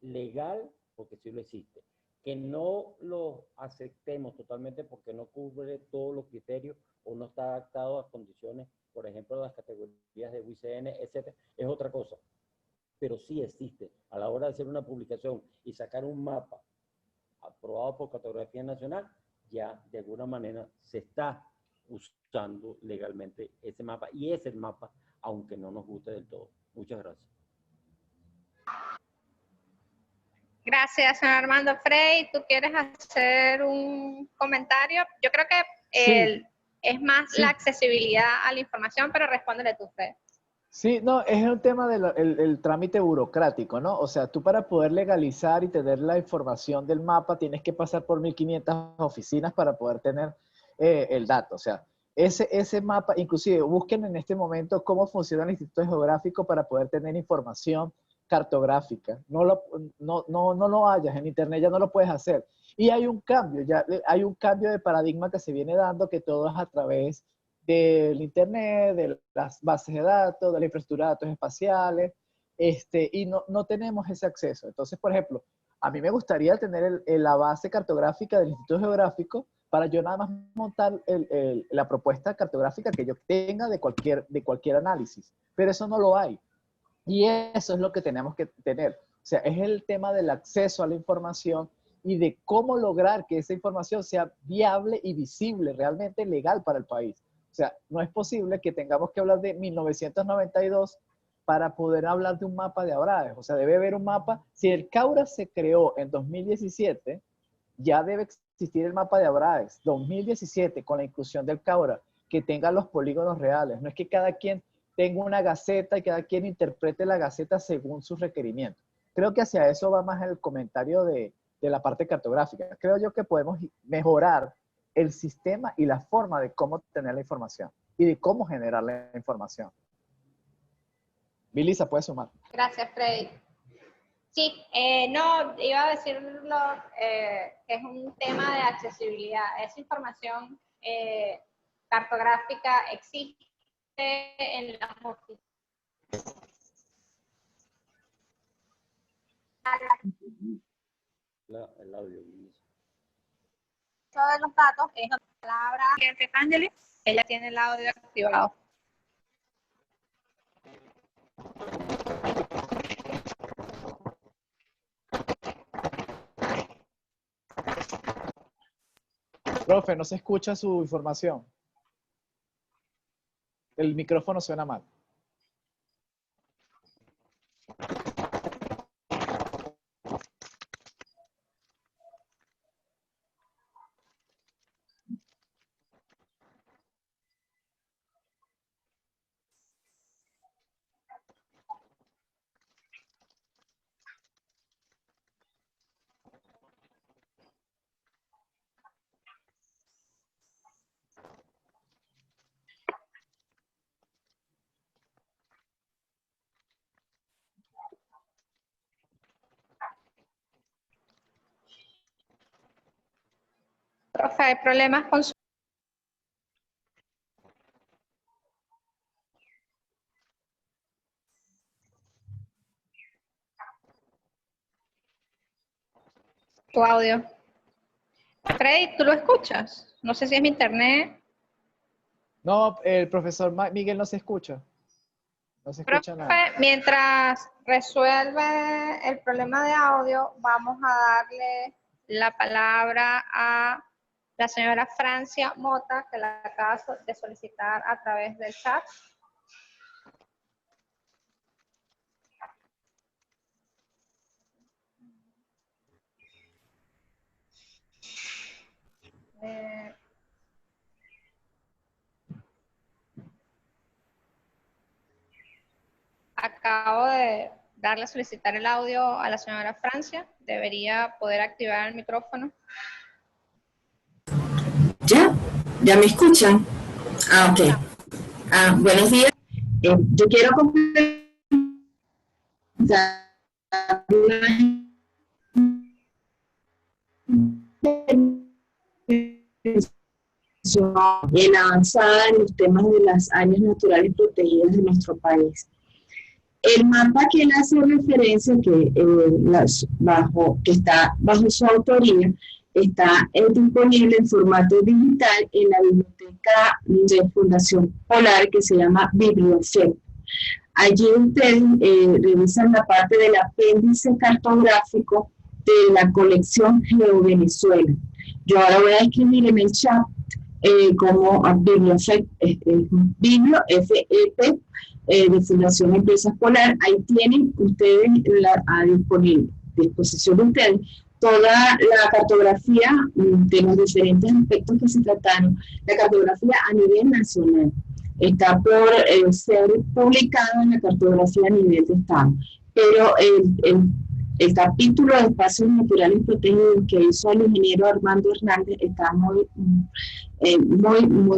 legal, porque sí lo existe. Que no lo aceptemos totalmente porque no cubre todos los criterios o no está adaptado a condiciones, por ejemplo, las categorías de WICN, etc., es otra cosa. Pero sí existe. A la hora de hacer una publicación y sacar un mapa aprobado por Cartografía Nacional, ya de alguna manera se está usando legalmente ese mapa, y es el mapa, aunque no nos guste del todo. Muchas gracias. Gracias, señor Armando. Frey, ¿tú quieres hacer un comentario? Yo creo que es más la accesibilidad a la información, pero respóndele tú, Frey. Sí, no, es un tema del el trámite burocrático, ¿no? O sea, tú para poder legalizar y tener la información del mapa tienes que pasar por 1.500 oficinas para poder tener el dato. O sea, ese mapa, inclusive busquen en este momento cómo funciona el Instituto Geográfico para poder tener información cartográfica. No lo hayas, en internet ya no lo puedes hacer. Y hay un cambio, ya hay un cambio de paradigma que se viene dando, que todo es a través del internet, de las bases de datos, de la infraestructura de datos espaciales, y no tenemos ese acceso. Entonces, por ejemplo, a mí me gustaría tener la base cartográfica del Instituto Geográfico para yo nada más montar la propuesta cartográfica que yo tenga de cualquier análisis, pero eso no lo hay. Y eso es lo que tenemos que tener. O sea, es el tema del acceso a la información y de cómo lograr que esa información sea viable y visible, realmente legal para el país. O sea, no es posible que tengamos que hablar de 1992 para poder hablar de un mapa de Abrades. O sea, debe haber un mapa. Si el Caura se creó en 2017, ya debe existir el mapa de Abrades 2017 con la inclusión del Caura, que tenga los polígonos reales. No es que cada quien tenga una gaceta y cada quien interprete la gaceta según sus requerimientos. Creo que hacia eso va más el comentario de la parte cartográfica. Creo yo que podemos mejorar el sistema y la forma de cómo tener la información y de cómo generar la información. Vilisa, puedes sumar. Gracias, Freddy. Sí, no, iba a decirlo que es un tema de accesibilidad. Esa información cartográfica existe en las oficinas. El audio. Todos los datos es la palabra de Ángeles, ella tiene el audio activado. Profe, no se escucha su información. El micrófono suena mal. Profe, ¿hay problemas con su... tu audio? Freddy, ¿tú lo escuchas? No sé si es mi internet. No, el profesor Miguel no se escucha. No se escucha nada. Mientras resuelve el problema de audio, vamos a darle la palabra a la señora Francia Mota, que la acaba de solicitar a través del chat. Acabo de darle a solicitar el audio a la señora Francia. Debería poder activar el micrófono. ¿Ya me escuchan? Ah, ok. Buenos días. Yo quiero comenzar en avanzada en los temas de las áreas naturales protegidas de nuestro país. El mapa que él hace referencia, que está bajo su autoría, está disponible en formato digital en la biblioteca de Fundación Polar, que se llama Bibliofec. Allí ustedes revisan la parte del apéndice cartográfico de la colección GeoVenezuela. Yo ahora voy a escribir en el chat como Bibliofec, Biblio, F-E-P, de Fundación Empresas Polar. Ahí tienen ustedes a disposición de ustedes toda la cartografía de los diferentes aspectos que se trataron, la cartografía a nivel nacional. Está por ser publicado en la cartografía a nivel de Estado. Pero el capítulo de espacios naturales protegidos que hizo el ingeniero Armando Hernández está muy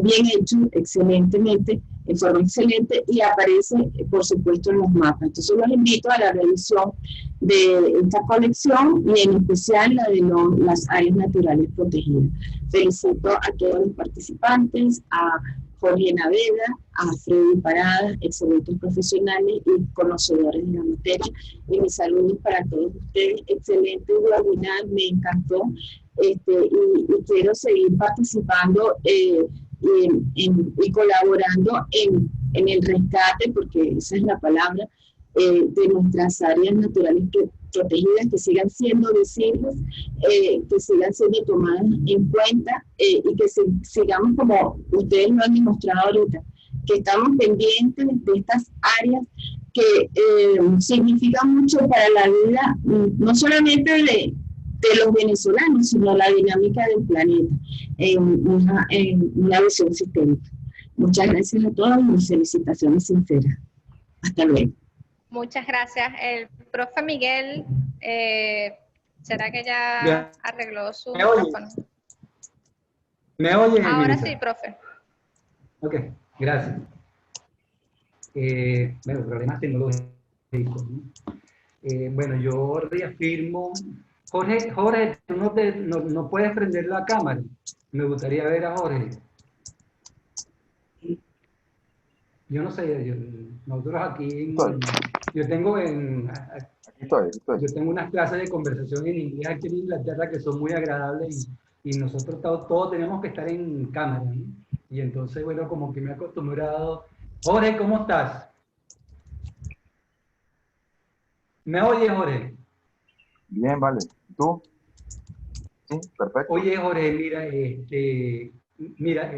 bien hecho, excelentemente, en forma excelente, y aparece, por supuesto, en los mapas. Entonces los invito a la revisión de esta colección y en especial la de las áreas naturales protegidas. Felicito a todos los participantes, a Jorge Naveda, a Freddy Parada, excelentes profesionales y conocedores de la materia. Y mis saludos para todos ustedes. Excelente webinar, me encantó. Y quiero seguir participando y colaborando en el rescate, porque esa es la palabra, de nuestras áreas naturales protegidas, que sigan siendo visibles, que sigan siendo tomadas en cuenta y que sigamos, como ustedes lo han demostrado ahorita, que estamos pendientes de estas áreas que significan mucho para la vida, no solamente de los venezolanos, sino la dinámica del planeta, en una visión sistémica. Muchas gracias a todos y mis felicitaciones sinceras. Hasta luego. Muchas gracias. El profe Miguel, ¿será que ya arregló su micrófono? ¿Me oyes? Ahora sí, profe. Ok, gracias. Bueno, problemas tecnológicos, ¿no? Bueno, yo reafirmo. Jorge, tú no puedes prender la cámara. Me gustaría ver a Jorge. Yo no sé, nosotros aquí, yo tengo yo tengo unas clases de conversación en inglés aquí en Inglaterra que son muy agradables y nosotros todos tenemos que estar en cámara, ¿no? Y entonces, bueno, como que me he acostumbrado. Jorge, ¿cómo estás? ¿Me oyes, Jorge? Bien, vale. ¿Tú? Sí, perfecto. Oye, Jorge, mira,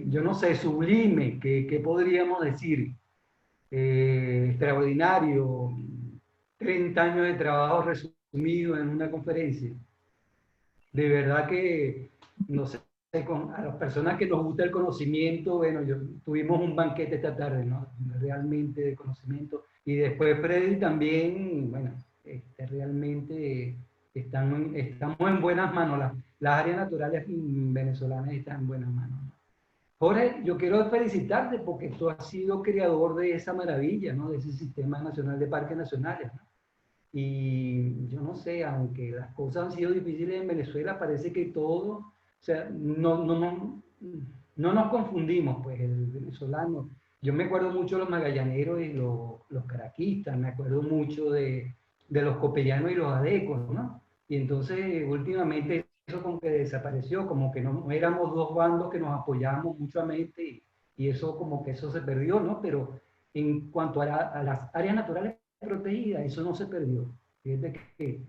yo no sé, sublime, ¿qué podríamos decir? Extraordinario, 30 años de trabajo resumido en una conferencia. De verdad que, no sé, a las personas que nos gusta el conocimiento, bueno, tuvimos un banquete esta tarde, ¿no? Realmente de conocimiento. Y después Freddy también, bueno, realmente estamos en buenas manos. Las áreas naturales venezolanas están en buenas manos, ¿no? Jorge, yo quiero felicitarte porque tú has sido creador de esa maravilla, ¿no? De ese Sistema Nacional de Parques Nacionales, ¿no? Y yo no sé, aunque las cosas han sido difíciles en Venezuela, parece que todo, o sea, no nos confundimos, pues, el venezolano. Yo me acuerdo mucho de los magallaneros y los caraquistas, me acuerdo mucho de los copellanos y los adecos, ¿no? Y entonces, últimamente, eso como que desapareció, como que no éramos dos bandos que nos apoyábamos mutuamente y eso como que eso se perdió, ¿no? Pero en cuanto a las áreas naturales protegidas, eso no se perdió. Fíjate que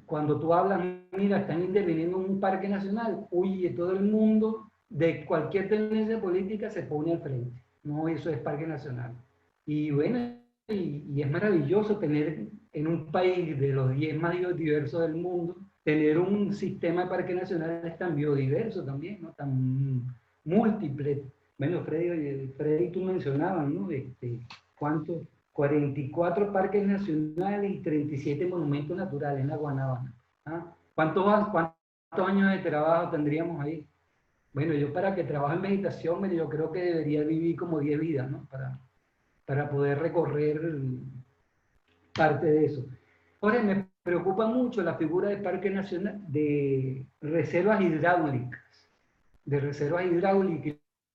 cuando tú hablas, mira, están interviniendo en un parque nacional, huye todo el mundo de cualquier tendencia política se pone al frente. No, eso es parque nacional. Y bueno, y es maravilloso tener en un país de los 10 más diversos del mundo, tener un sistema de parques nacionales tan biodiverso también, ¿no? Tan múltiple. Bueno, Freddy tú mencionabas, ¿no? ¿Cuántos? 44 parques nacionales y 37 monumentos naturales en la Guanábana. ¿Ah? ¿Cuántos años de trabajo tendríamos ahí? Bueno, yo para que trabaje en meditación, yo creo que debería vivir como 10 vidas, ¿no? Para poder recorrer parte de eso. Jorge, me preocupa mucho la figura de parque nacional, de reservas hidráulicas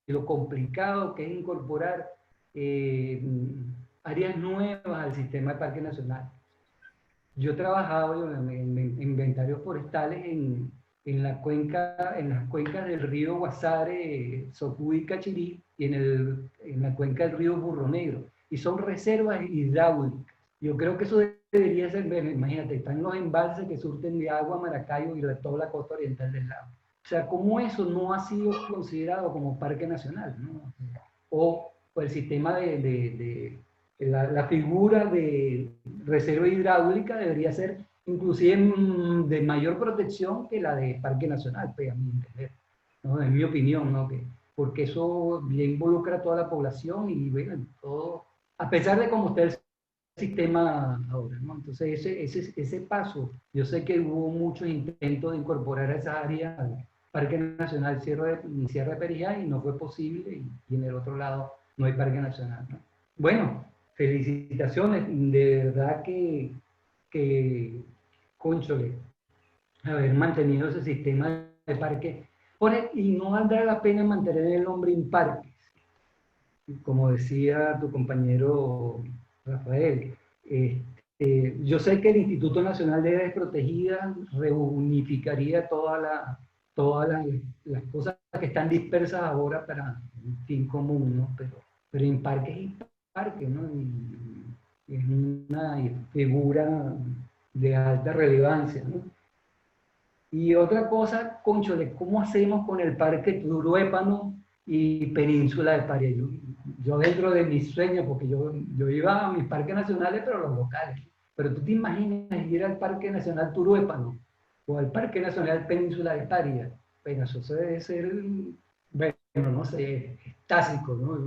y lo complicado que es incorporar áreas nuevas al sistema de parque nacional. Yo he trabajado en inventarios forestales en las cuencas del río Guasare, Socú y Cachirí, y en la cuenca del río Burro Negro. Y son reservas hidráulicas. Yo creo que eso debería ser, bueno, imagínate, están los embalses que surten de agua a Maracayo y toda la costa oriental del lago. O sea, ¿cómo eso no ha sido considerado como parque nacional, ¿no? O el sistema la figura de reserva hidráulica debería ser inclusive de mayor protección que la de Parque Nacional, pues, a mi entender, ¿no? En mi opinión, ¿no? Porque eso ya involucra a toda la población y bueno, todo, a pesar de cómo está el sistema ahora, ¿no? Entonces ese paso, yo sé que hubo muchos intentos de incorporar a esas áreas al Parque Nacional Sierra de Perijá y no fue posible y en el otro lado no hay Parque Nacional, ¿no? Bueno, felicitaciones, de verdad cónchole, haber mantenido ese sistema de parque, y no valdrá la pena mantener el nombre en parques, como decía tu compañero Rafael. Yo sé que el Instituto Nacional de Áreas Protegidas reunificaría todas las cosas que están dispersas ahora para un fin común, ¿no? Pero en parques y parques, ¿no? Y es una figura de alta relevancia, ¿no? Y otra cosa, cónchole, ¿cómo hacemos con el Parque Turuépano y Península de Paria? Yo dentro de mis sueños, porque yo iba a mis parques nacionales, pero los locales. Pero tú te imaginas ir al Parque Nacional Turuépano o al Parque Nacional Península de Paria. Bueno, eso debe ser, bueno, no sé, estásico, ¿no?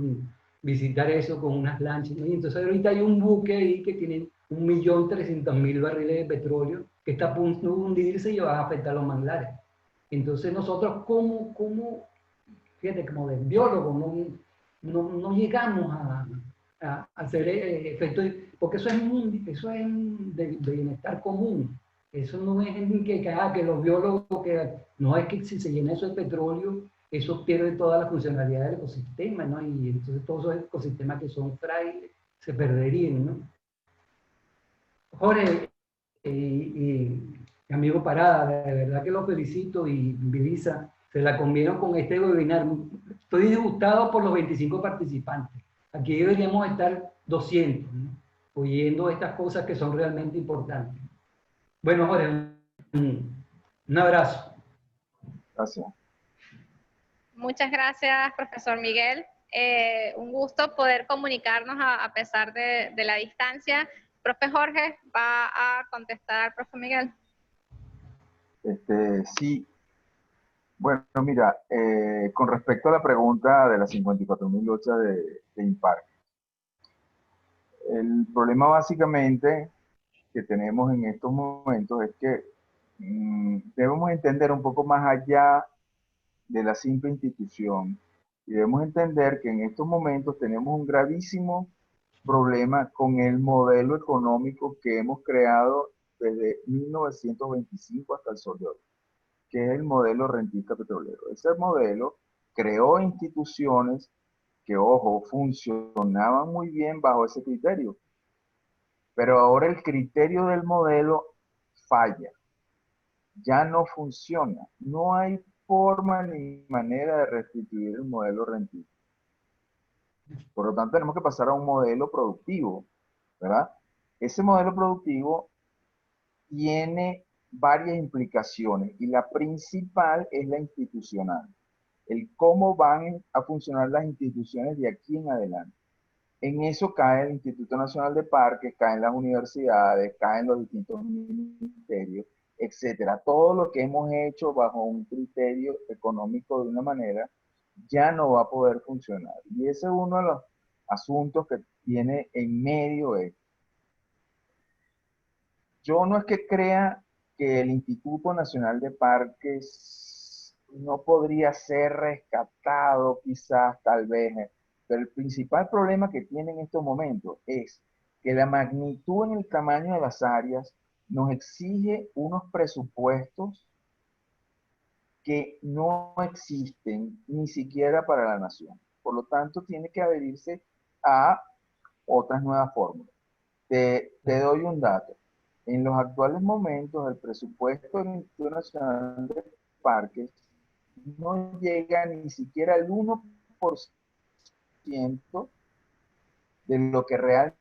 Visitar eso con unas lanchas, ¿no? Y entonces ahorita hay un buque ahí que tiene 1.300.000 barriles de petróleo que está a punto de hundirse y va a afectar los manglares. Entonces nosotros fíjate, como de biólogo, no llegamos a hacer efectos, porque eso es de bienestar común. Eso no es que los biólogos, no es que si se llena eso de petróleo, eso pierde toda la funcionalidad del ecosistema, ¿no? Y entonces todos esos ecosistemas que son frágiles se perderían, ¿no? Jorge y amigo Parada, de verdad que los felicito y Vilisa, se la comieron con este webinar. Estoy disgustado por los 25 participantes. Aquí deberíamos estar 200, ¿no? Oyendo estas cosas que son realmente importantes. Bueno, Jorge, un abrazo. Gracias. Muchas gracias, profesor Miguel. Un gusto poder comunicarnos a pesar de la distancia. Profe Jorge, va a contestar, profe Miguel. Sí. Bueno, mira, con respecto a la pregunta de las 54.000 lochas de Imparque, el problema básicamente que tenemos en estos momentos es que debemos entender un poco más allá de la simple institución y debemos entender que en estos momentos tenemos un gravísimo problema con el modelo económico que hemos creado desde 1925 hasta el sol de hoy, que es el modelo rentista petrolero. Ese modelo creó instituciones que, ojo, funcionaban muy bien bajo ese criterio, pero ahora el criterio del modelo falla, ya no funciona, no hay forma ni manera de restituir el modelo rentista. Por lo tanto, tenemos que pasar a un modelo productivo, ¿verdad? Ese modelo productivo tiene varias implicaciones y la principal es la institucional, el cómo van a funcionar las instituciones de aquí en adelante. En eso cae el Instituto Nacional de Parques, caen las universidades, caen los distintos ministerios, etcétera. Todo lo que hemos hecho bajo un criterio económico de una manera ya no va a poder funcionar. Y ese es uno de los asuntos que tiene en medio esto. Yo no es que crea que el Instituto Nacional de Parques no podría ser rescatado, quizás, tal vez, pero el principal problema que tiene en estos momentos es que la magnitud en el tamaño de las áreas nos exige unos presupuestos que no existen ni siquiera para la nación. Por lo tanto, tiene que adherirse a otras nuevas fórmulas. Te doy un dato. En los actuales momentos, el presupuesto del Instituto Nacional de Parques no llega ni siquiera al 1% de lo que realmente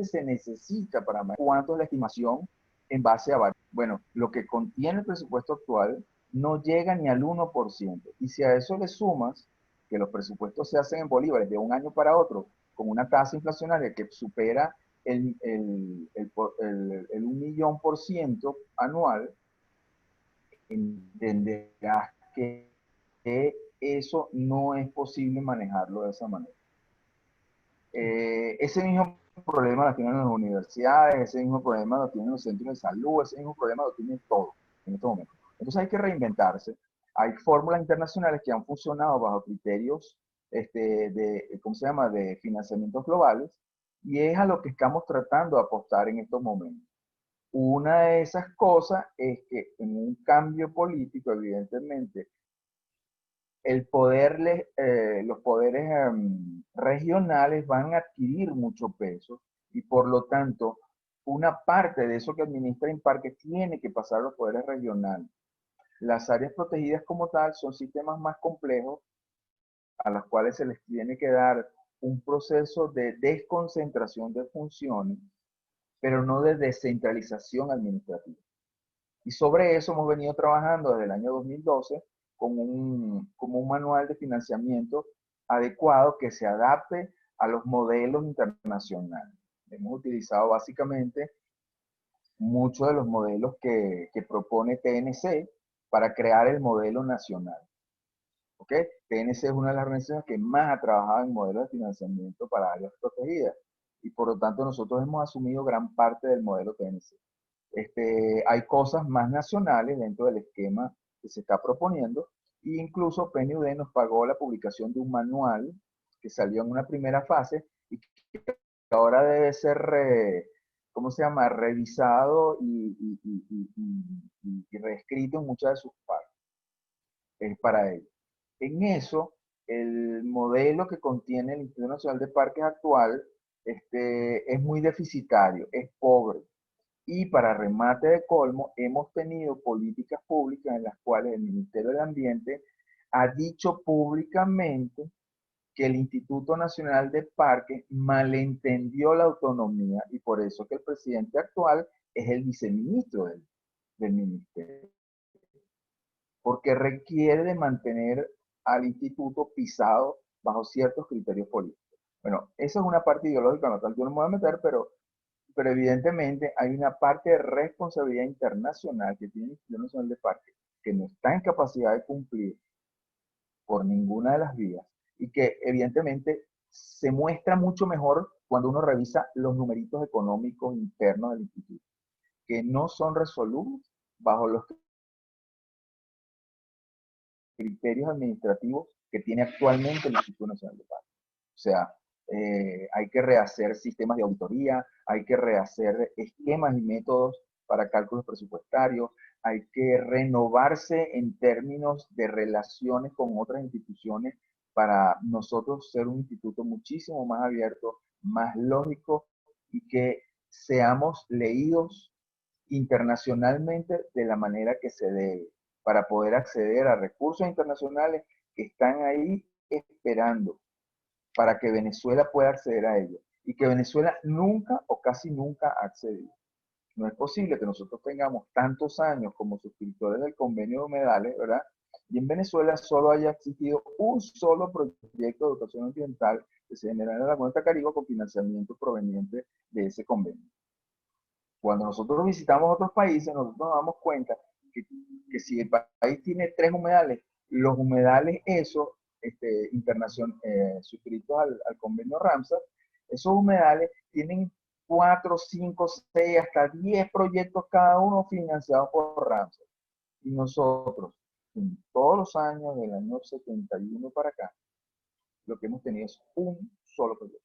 se necesita para manejar. ¿Cuánto es la estimación en base a varios? Bueno, lo que contiene el presupuesto actual no llega ni al 1%. Y si a eso le sumas que los presupuestos se hacen en bolívares de un año para otro, con una tasa inflacionaria que supera el 1.000.000% anual, entenderás que eso no es posible manejarlo de esa manera. Ese mismo problema lo tienen las universidades, ese mismo problema lo tienen los centros de salud, ese mismo problema lo tienen todo en este momento. Entonces hay que reinventarse. Hay fórmulas internacionales que han funcionado bajo criterios ¿cómo se llama?, de financiamientos globales, y es a lo que estamos tratando de apostar en estos momentos. Una de esas cosas es que en un cambio político, evidentemente, los poderes regionales van a adquirir mucho peso y por lo tanto una parte de eso que administra Imparque tiene que pasar a los poderes regionales. Las áreas protegidas como tal son sistemas más complejos a los cuales se les tiene que dar un proceso de desconcentración de funciones, pero no de descentralización administrativa. Y sobre eso hemos venido trabajando desde el año 2012 como un manual de financiamiento adecuado que se adapte a los modelos internacionales. Hemos utilizado básicamente muchos de los modelos que propone TNC para crear el modelo nacional. ¿Ok? TNC es una de las organizaciones que más ha trabajado en modelos de financiamiento para áreas protegidas y por lo tanto nosotros hemos asumido gran parte del modelo TNC. Hay cosas más nacionales dentro del esquema que se está proponiendo e incluso PNUD nos pagó la publicación de un manual que salió en una primera fase y que ahora debe ser, ¿cómo se llama?, revisado y reescrito en muchas de sus partes. Es para ello. En eso, el modelo que contiene el Instituto Nacional de Parques actual es muy deficitario, es pobre. Y para remate de colmo, hemos tenido políticas públicas en las cuales el Ministerio del Ambiente ha dicho públicamente que el Instituto Nacional de Parques malentendió la autonomía y por eso que el presidente actual es el viceministro del ministerio. Porque requiere de mantener al instituto pisado bajo ciertos criterios políticos. Bueno, esa es una parte ideológica en la cual yo no me voy a meter, pero evidentemente hay una parte de responsabilidad internacional que tiene el Instituto Nacional de Parques que no está en capacidad de cumplir por ninguna de las vías y que evidentemente se muestra mucho mejor cuando uno revisa los numeritos económicos internos del instituto, que no son resolubles bajo los criterios administrativos que tiene actualmente el Instituto Nacional de Parques. O sea, hay que rehacer sistemas de auditoría, hay que rehacer esquemas y métodos para cálculos presupuestarios, hay que renovarse en términos de relaciones con otras instituciones para nosotros ser un instituto muchísimo más abierto, más lógico y que seamos leídos internacionalmente de la manera que se debe, para poder acceder a recursos internacionales que están ahí esperando para que Venezuela pueda acceder a ellos y que Venezuela nunca o casi nunca ha accedido. No es posible que nosotros tengamos tantos años como suscriptores del convenio de humedales, ¿verdad? Y en Venezuela solo haya existido un solo proyecto de educación ambiental que se genera en la cuenca Caribe con financiamiento proveniente de ese convenio. Cuando nosotros visitamos otros países, nosotros nos damos cuenta que si el país tiene 3 humedales, los humedales esos, suscritos al convenio Ramsar, esos humedales tienen 4, 5, 6, hasta 10 proyectos cada uno financiados por Ramsar. Y nosotros, en todos los años, del año 71 para acá, lo que hemos tenido es un solo proyecto.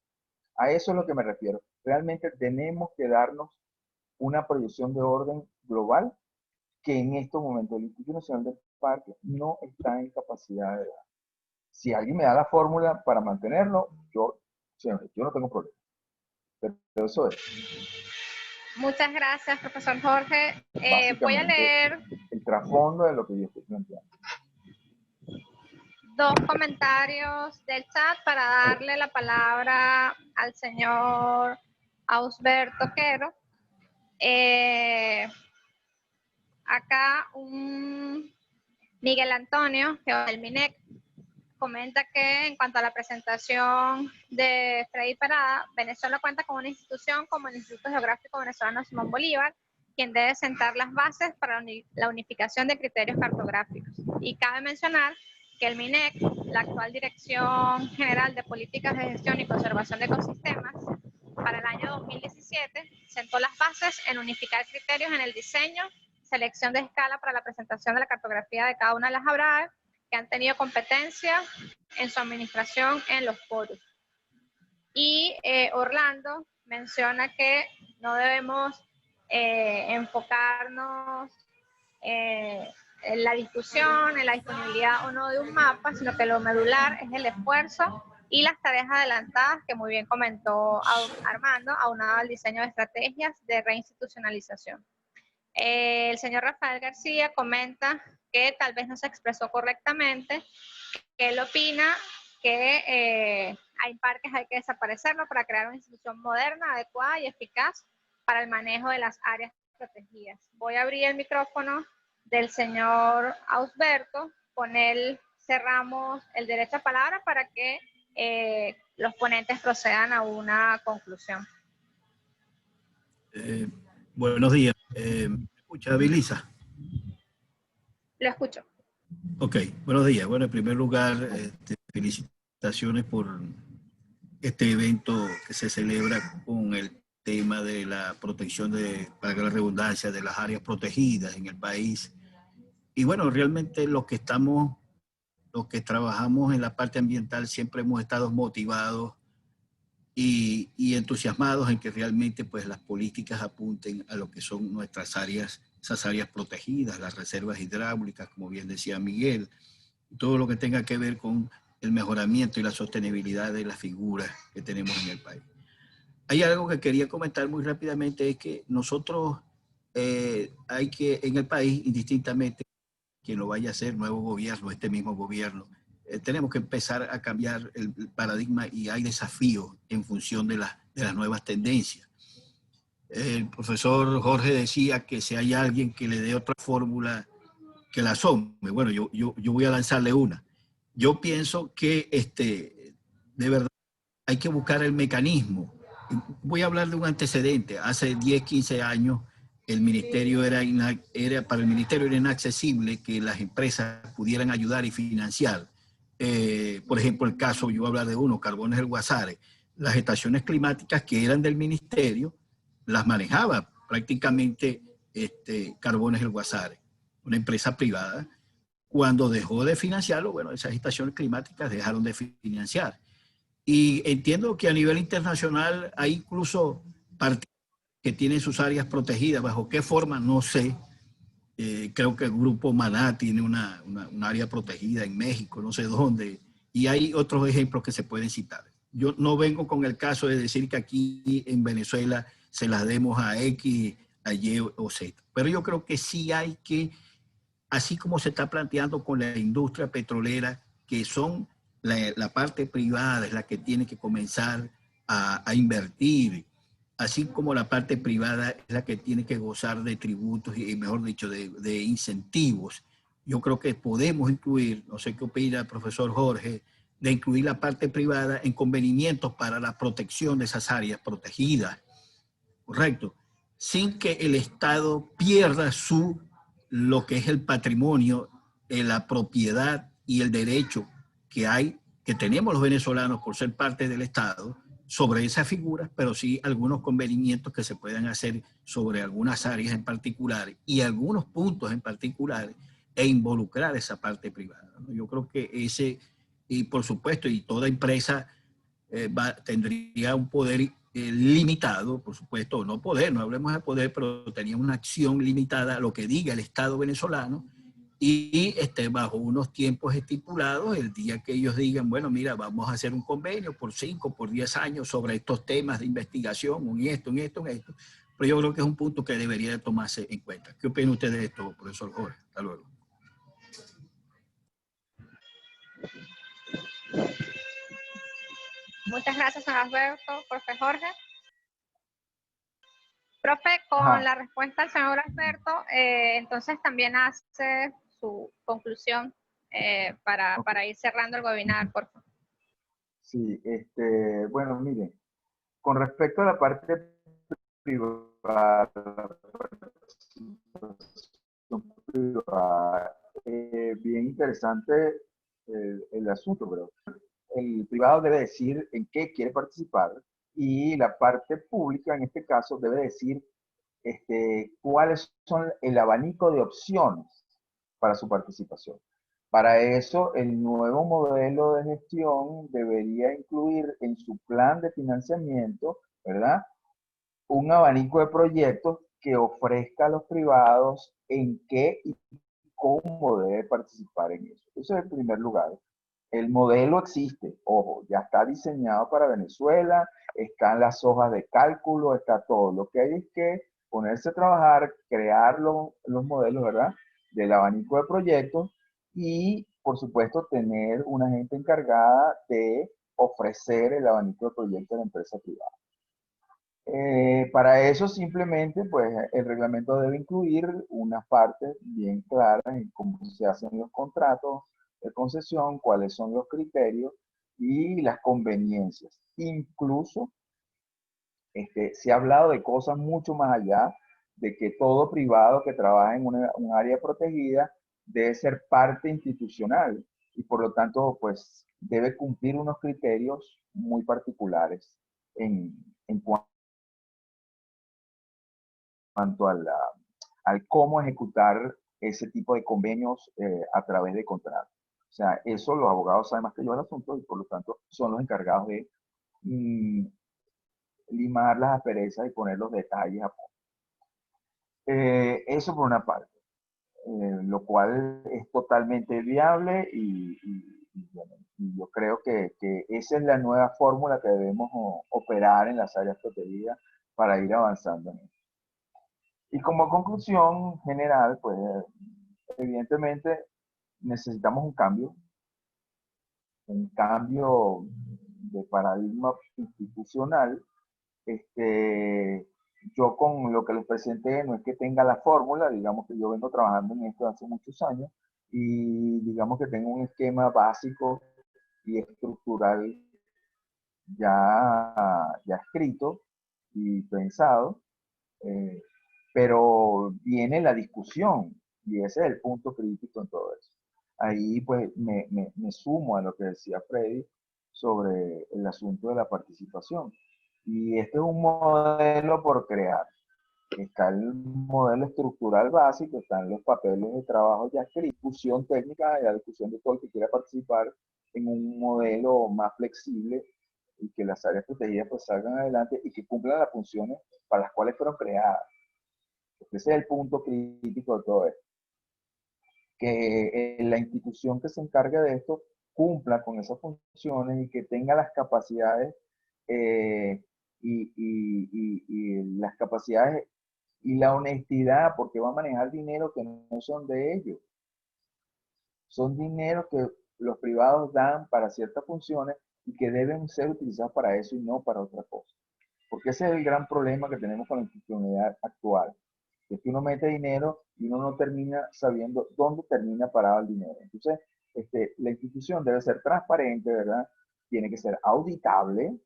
A eso es lo que me refiero. realmente tenemos que darnos una proyección de orden global que en estos momentos el Instituto Nacional del Parque no está en capacidad de dar. Si alguien me da la fórmula para mantenerlo, yo no tengo problema. Pero eso es. Muchas gracias, profesor Jorge. Voy a leer el trasfondo de lo que yo estoy planteando. Dos comentarios del chat para darle la palabra al señor Ausberto Quero. Acá un Miguel Antonio, que del MINEC, comenta que en cuanto a la presentación de Freddy Parada, Venezuela cuenta con una institución como el Instituto Geográfico Venezolano Simón Bolívar, quien debe sentar las bases para la unificación de criterios cartográficos. Y cabe mencionar que el MINEC, la actual Dirección General de Políticas de Gestión y Conservación de Ecosistemas, para el año 2017, sentó las bases en unificar criterios en el diseño, selección de escala para la presentación de la cartografía de cada una de las ABRAE, que han tenido competencia en su administración en los foros. Y Orlando menciona que no debemos enfocarnos en la discusión, en la disponibilidad o no de un mapa, sino que lo medular es el esfuerzo y las tareas adelantadas, que muy bien comentó Armando, aunado al diseño de estrategias de reinstitucionalización. El señor Rafael García comenta que tal vez no se expresó correctamente, que él opina que hay parques hay que desaparecerlo para crear una institución moderna, adecuada y eficaz para el manejo de las áreas protegidas. Voy a abrir el micrófono del señor Ausberto, con él cerramos el derecho a palabra para que los ponentes procedan a una conclusión. Buenos días. ¿Me escucha, Vilisa? Lo escucho. Ok, buenos días. Bueno, en primer lugar, felicitaciones por este evento que se celebra con el tema de la protección para la redundancia, de las áreas protegidas en el país. Y bueno, realmente los que trabajamos en la parte ambiental siempre hemos estado motivados y entusiasmados en que realmente pues las políticas apunten a lo que son nuestras áreas, esas áreas protegidas, las reservas hidráulicas, como bien decía Miguel, todo lo que tenga que ver con el mejoramiento y la sostenibilidad de las figuras que tenemos en el país. Hay algo que quería comentar muy rápidamente, es que nosotros hay que en el país, indistintamente quien lo vaya a hacer, nuevo gobierno, este mismo gobierno, tenemos que empezar a cambiar el paradigma y hay desafíos en función de las nuevas tendencias. El profesor Jorge decía que si hay alguien que le dé otra fórmula que la asombre, bueno, yo voy a lanzarle una. Yo pienso que de verdad hay que buscar el mecanismo. Voy a hablar de un antecedente. Hace 10, 15 años el ministerio para el ministerio era inaccesible que las empresas pudieran ayudar y financiar. Por ejemplo, el caso, yo voy a hablar de uno, Carbones del Guasare. Las estaciones climáticas que eran del ministerio las manejaba prácticamente Carbones del Guasare, una empresa privada. Cuando dejó de financiarlo, bueno, esas estaciones climáticas dejaron de financiar. Y entiendo que a nivel internacional hay incluso partidos que tienen sus áreas protegidas. ¿Bajo qué forma? No sé. Creo que el grupo Maná tiene una área protegida en México, no sé dónde. Y hay otros ejemplos que se pueden citar. Yo no vengo con el caso de decir que aquí en Venezuela se las demos a X, a Y o Z. Pero yo creo que sí hay que, así como se está planteando con la industria petrolera, que son la parte privada es la que tiene que comenzar a invertir, así como la parte privada es la que tiene que gozar de tributos y, mejor dicho, de incentivos. Yo creo que podemos incluir, no sé qué opina el profesor Jorge, de incluir la parte privada en convenimientos para la protección de esas áreas protegidas, ¿correcto? Sin que el Estado pierda lo que es el patrimonio, la propiedad y el derecho que tenemos los venezolanos por ser parte del Estado sobre esas figuras, pero sí algunos convenimientos que se puedan hacer sobre algunas áreas en particular y algunos puntos en particular e involucrar esa parte privada, ¿no? Yo creo que y por supuesto, y toda empresa tendría un poder limitado, por supuesto, o no poder, no hablemos de poder, pero tenía una acción limitada a lo que diga el Estado venezolano y bajo unos tiempos estipulados, el día que ellos digan, bueno, mira, vamos a hacer un convenio por 5, por 10 años sobre estos temas de investigación, en esto, en esto, en esto. Pero yo creo que es un punto que debería de tomarse en cuenta. ¿Qué opina usted de esto, profesor Jorge? Hasta luego. Muchas gracias, señor Alberto. Profe Jorge. Profe, con Ajá. la respuesta del señor Alberto, entonces también hace su conclusión para ir cerrando el webinar, por favor. Sí, bueno, miren, con respecto a la parte privada, bien interesante el asunto, pero el privado debe decir en qué quiere participar y la parte pública, en este caso, debe decir cuáles son el abanico de opciones para su participación. Para eso, el nuevo modelo de gestión debería incluir en su plan de financiamiento, ¿verdad?, un abanico de proyectos que ofrezca a los privados en qué y cómo debe participar en eso. Eso es el primer lugar. El modelo existe, ojo, ya está diseñado para Venezuela, están las hojas de cálculo, está todo. Lo que hay es que ponerse a trabajar, crear los modelos, ¿verdad?, del abanico de proyectos y, por supuesto, tener una gente encargada de ofrecer el abanico de proyectos de la empresa privada. Para eso simplemente, pues, el reglamento debe incluir unas partes bien claras en cómo se hacen los contratos de concesión, cuáles son los criterios y las conveniencias. Incluso se ha hablado de cosas mucho más allá, de que todo privado que trabaja en un área protegida debe ser parte institucional y por lo tanto, pues, debe cumplir unos criterios muy particulares en cuanto al cómo ejecutar ese tipo de convenios a través de contratos. O sea, eso los abogados saben más que yo del asunto y por lo tanto son los encargados de limar las asperezas y poner los detalles a punto. Eso por una parte, lo cual es totalmente viable bueno, y yo creo que esa es la nueva fórmula que debemos operar en las áreas protegidas para ir avanzando en esto. Y como conclusión general, pues evidentemente necesitamos un cambio de paradigma institucional. Yo con lo que les presenté no es que tenga la fórmula, digamos que yo vengo trabajando en esto hace muchos años y digamos que tengo un esquema básico y estructural ya escrito y pensado, pero viene la discusión y ese es el punto crítico en todo eso. Ahí pues me sumo a lo que decía Freddy sobre el asunto de la participación. Y este es un modelo por crear. Está el modelo estructural básico, están los papeles de trabajo ya escritos, discusión técnica y la discusión de todo el que quiera participar en un modelo más flexible y que las áreas protegidas pues salgan adelante y que cumplan las funciones para las cuales fueron creadas. Ese es el punto crítico de todo esto. Que la institución que se encargue de esto cumpla con esas funciones y que tenga las capacidades y las capacidades y la honestidad, porque va a manejar dinero que no son de ellos. Son dinero que los privados dan para ciertas funciones y que deben ser utilizados para eso y no para otra cosa. Porque ese es el gran problema que tenemos con la institucionalidad actual. Es que uno mete dinero y uno no termina sabiendo dónde termina parado el dinero. Entonces, la institución debe ser transparente, ¿verdad? Tiene que ser auditable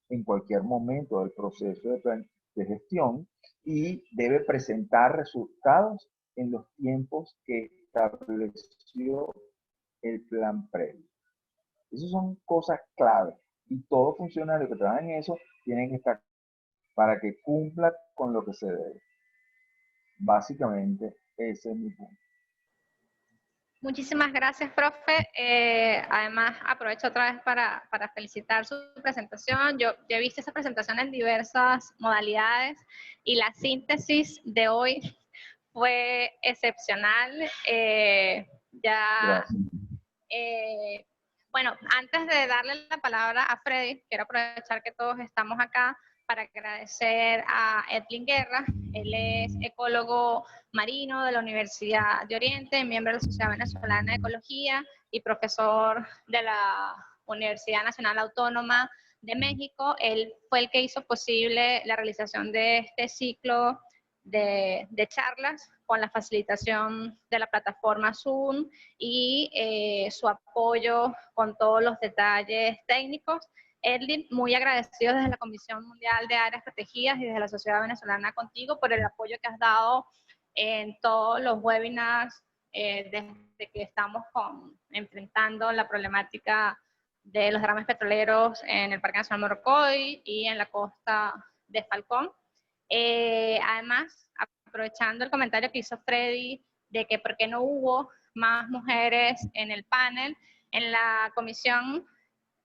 en cualquier momento del proceso de gestión y debe presentar resultados en los tiempos que estableció el plan previo. Esas son cosas claves y todo funcionario que trabaja en eso tiene que estar para que cumpla con lo que se debe. Básicamente, ese es mi punto. Muchísimas gracias, profe. Además, aprovecho otra vez para felicitar su presentación. Yo he visto esa presentación en diversas modalidades y la síntesis de hoy fue excepcional. Gracias. Bueno, antes de darle la palabra a Freddy, quiero aprovechar que todos estamos acá para agradecer a Edwin Guerra. Él es ecólogo marino de la Universidad de Oriente, miembro de la Sociedad Venezolana de Ecología y profesor de la Universidad Nacional Autónoma de México. Él fue el que hizo posible la realización de este ciclo de charlas con la facilitación de la plataforma Zoom y su apoyo con todos los detalles técnicos. Edwin, muy agradecido desde la Comisión Mundial de Áreas Protegidas y desde la Sociedad Venezolana contigo por el apoyo que has dado en todos los webinars desde que estamos enfrentando la problemática de los derrames petroleros en el Parque Nacional Morrocoy y en la costa de Falcón. Además, aprovechando el comentario que hizo Freddy de que por qué no hubo más mujeres en el panel, en la Comisión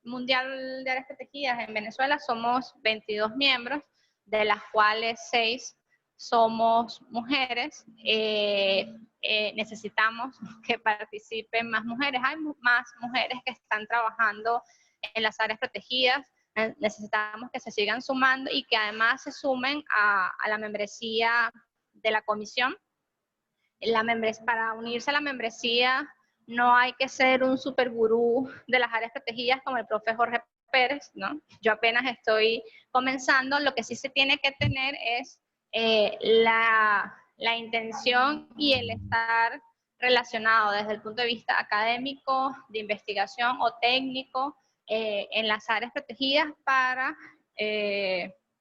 Mundial de Áreas Protegidas en Venezuela somos 22 miembros, de las cuales 6 somos mujeres. Necesitamos que participen más mujeres. Hay más mujeres que están trabajando en las áreas protegidas. Necesitamos que se sigan sumando y que además se sumen a la membresía de la comisión. Para unirse a la membresía no hay que ser un super gurú de las áreas protegidas como el profe Jorge Pérez, ¿no? Yo apenas estoy comenzando. Lo que sí se tiene que tener es la intención y el estar relacionado desde el punto de vista académico, de investigación o técnico en las áreas protegidas para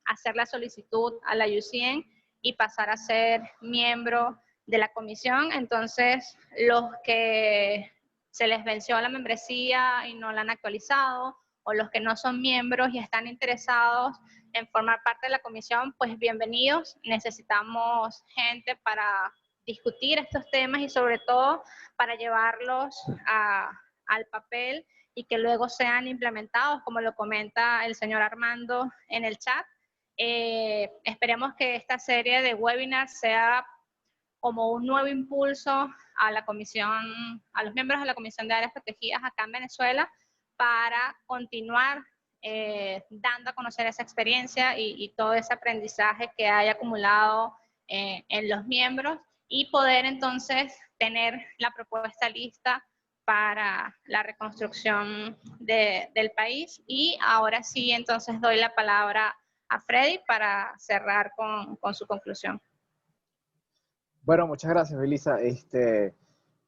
hacer la solicitud a la IUCN y pasar a ser miembro de la comisión. Entonces, los que se les venció la membresía y no la han actualizado, o los que no son miembros y están interesados en formar parte de la comisión, pues bienvenidos. Necesitamos gente para discutir estos temas y sobre todo para llevarlos al papel y que luego sean implementados, como lo comenta el señor Armando en el chat. Esperemos que esta serie de webinars sea como un nuevo impulso a la comisión, a los miembros de la Comisión de Áreas Protegidas acá en Venezuela para continuar dando a conocer esa experiencia y todo ese aprendizaje que hay acumulado en los miembros y poder entonces tener la propuesta lista para la reconstrucción del país. Y ahora sí, entonces doy la palabra a Freddy para cerrar con su conclusión. Bueno, muchas gracias, Belisa.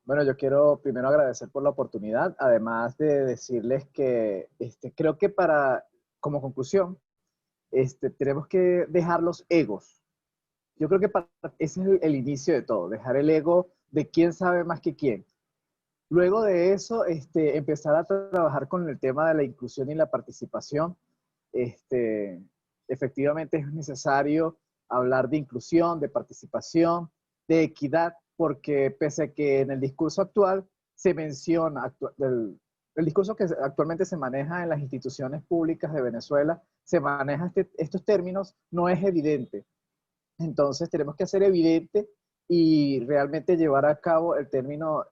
Bueno, yo quiero primero agradecer por la oportunidad, además de decirles que creo que como conclusión, tenemos que dejar los egos. Yo creo que ese es el inicio de todo, dejar el ego de quién sabe más que quién. Luego de eso, empezar a trabajar con el tema de la inclusión y la participación. Efectivamente es necesario hablar de inclusión, de participación, de equidad, porque pese a que en el discurso actual se menciona, el discurso que actualmente se maneja en las instituciones públicas de Venezuela, se maneja estos términos, no es evidente. Entonces tenemos que hacer evidente y realmente llevar a cabo el tema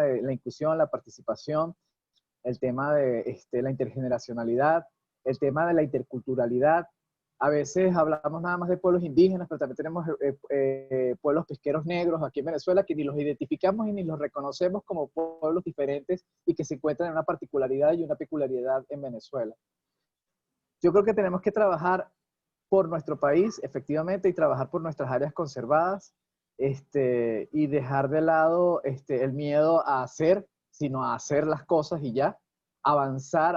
de la inclusión, la participación, el tema de la intergeneracionalidad, el tema de la interculturalidad. A veces hablamos nada más de pueblos indígenas, pero también tenemos pueblos pesqueros negros aquí en Venezuela que ni los identificamos y ni los reconocemos como pueblos diferentes y que se encuentran en una particularidad y una peculiaridad en Venezuela. Yo creo que tenemos que trabajar por nuestro país, efectivamente, y trabajar por nuestras áreas conservadas y dejar de lado el miedo a hacer, sino a hacer las cosas y ya, avanzar,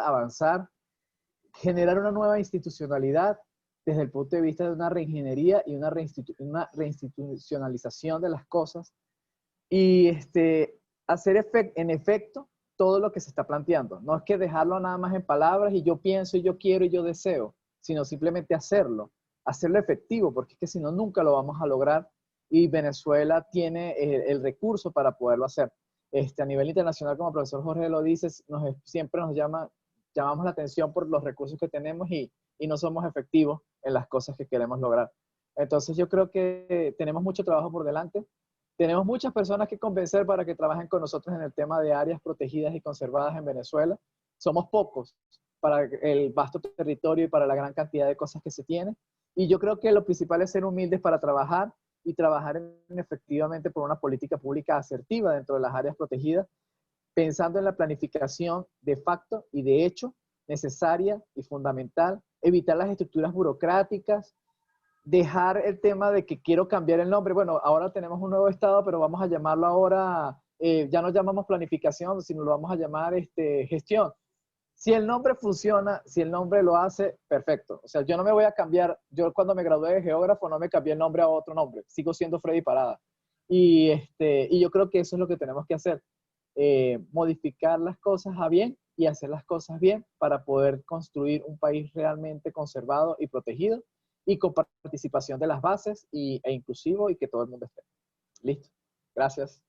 generar una nueva institucionalidad desde el punto de vista de una reingeniería y una reinstitucionalización de las cosas y hacer en efecto todo lo que se está planteando. No es que dejarlo nada más en palabras y yo pienso y yo quiero y yo deseo, sino simplemente hacerlo efectivo, porque es que si no nunca lo vamos a lograr y Venezuela tiene el recurso para poderlo hacer. A nivel internacional, como el profesor Jorge lo dice, siempre llamamos la atención por los recursos que tenemos y no somos efectivos en las cosas que queremos lograr. Entonces yo creo que tenemos mucho trabajo por delante. Tenemos muchas personas que convencer para que trabajen con nosotros en el tema de áreas protegidas y conservadas en Venezuela. Somos pocos para el vasto territorio y para la gran cantidad de cosas que se tiene. Y yo creo que lo principal es ser humildes para trabajar y trabajar efectivamente por una política pública asertiva dentro de las áreas protegidas, pensando en la planificación de facto y de hecho necesaria y fundamental, evitar las estructuras burocráticas, dejar el tema de que quiero cambiar el nombre. Bueno, ahora tenemos un nuevo estado, pero vamos a llamarlo ahora, ya no llamamos planificación, sino lo vamos a llamar gestión. Si el nombre funciona, si el nombre lo hace, perfecto. O sea, yo no me voy a cambiar, yo cuando me gradué de geógrafo no me cambié el nombre a otro nombre, sigo siendo Freddy Parada. Y yo creo que eso es lo que tenemos que hacer, modificar las cosas a bien y hacer las cosas bien para poder construir un país realmente conservado y protegido y con participación de las bases e inclusivo y que todo el mundo esté. Listo. Gracias.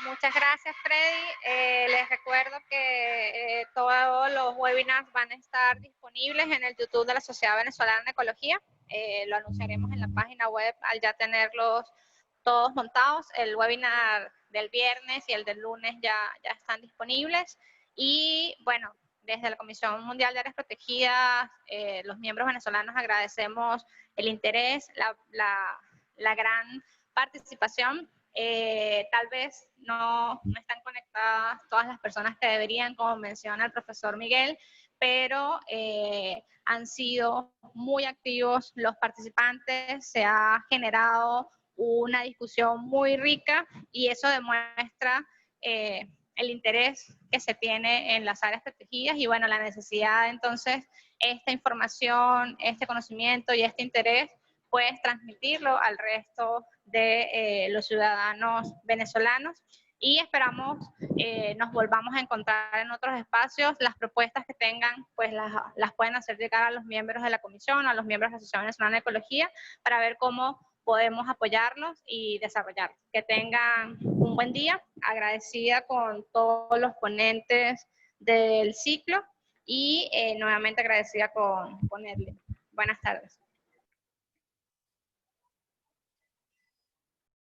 Muchas gracias, Freddy. Les recuerdo que todos los webinars van a estar disponibles en el YouTube de la Sociedad Venezolana de Ecología. Lo anunciaremos en la página web al ya tenerlos todos montados. El webinar del viernes y el del lunes ya están disponibles. Y bueno, desde la Comisión Mundial de Áreas Protegidas, los miembros venezolanos agradecemos el interés, la gran participación. Tal vez no están conectadas todas las personas que deberían, como menciona el profesor Miguel, pero han sido muy activos los participantes, se ha generado una discusión muy rica y eso demuestra el interés que se tiene en las áreas protegidas y bueno, la necesidad entonces, esta información, este conocimiento y este interés, puedes transmitirlo al resto de los ciudadanos venezolanos y esperamos nos volvamos a encontrar en otros espacios. Las propuestas que tengan, pues las pueden hacer llegar a los miembros de la comisión, a los miembros de la Asociación Venezolana de Ecología, para ver cómo podemos apoyarlos y desarrollarlos. Que tengan un buen día, agradecida con todos los ponentes del ciclo y nuevamente agradecida con Edlin. Buenas tardes.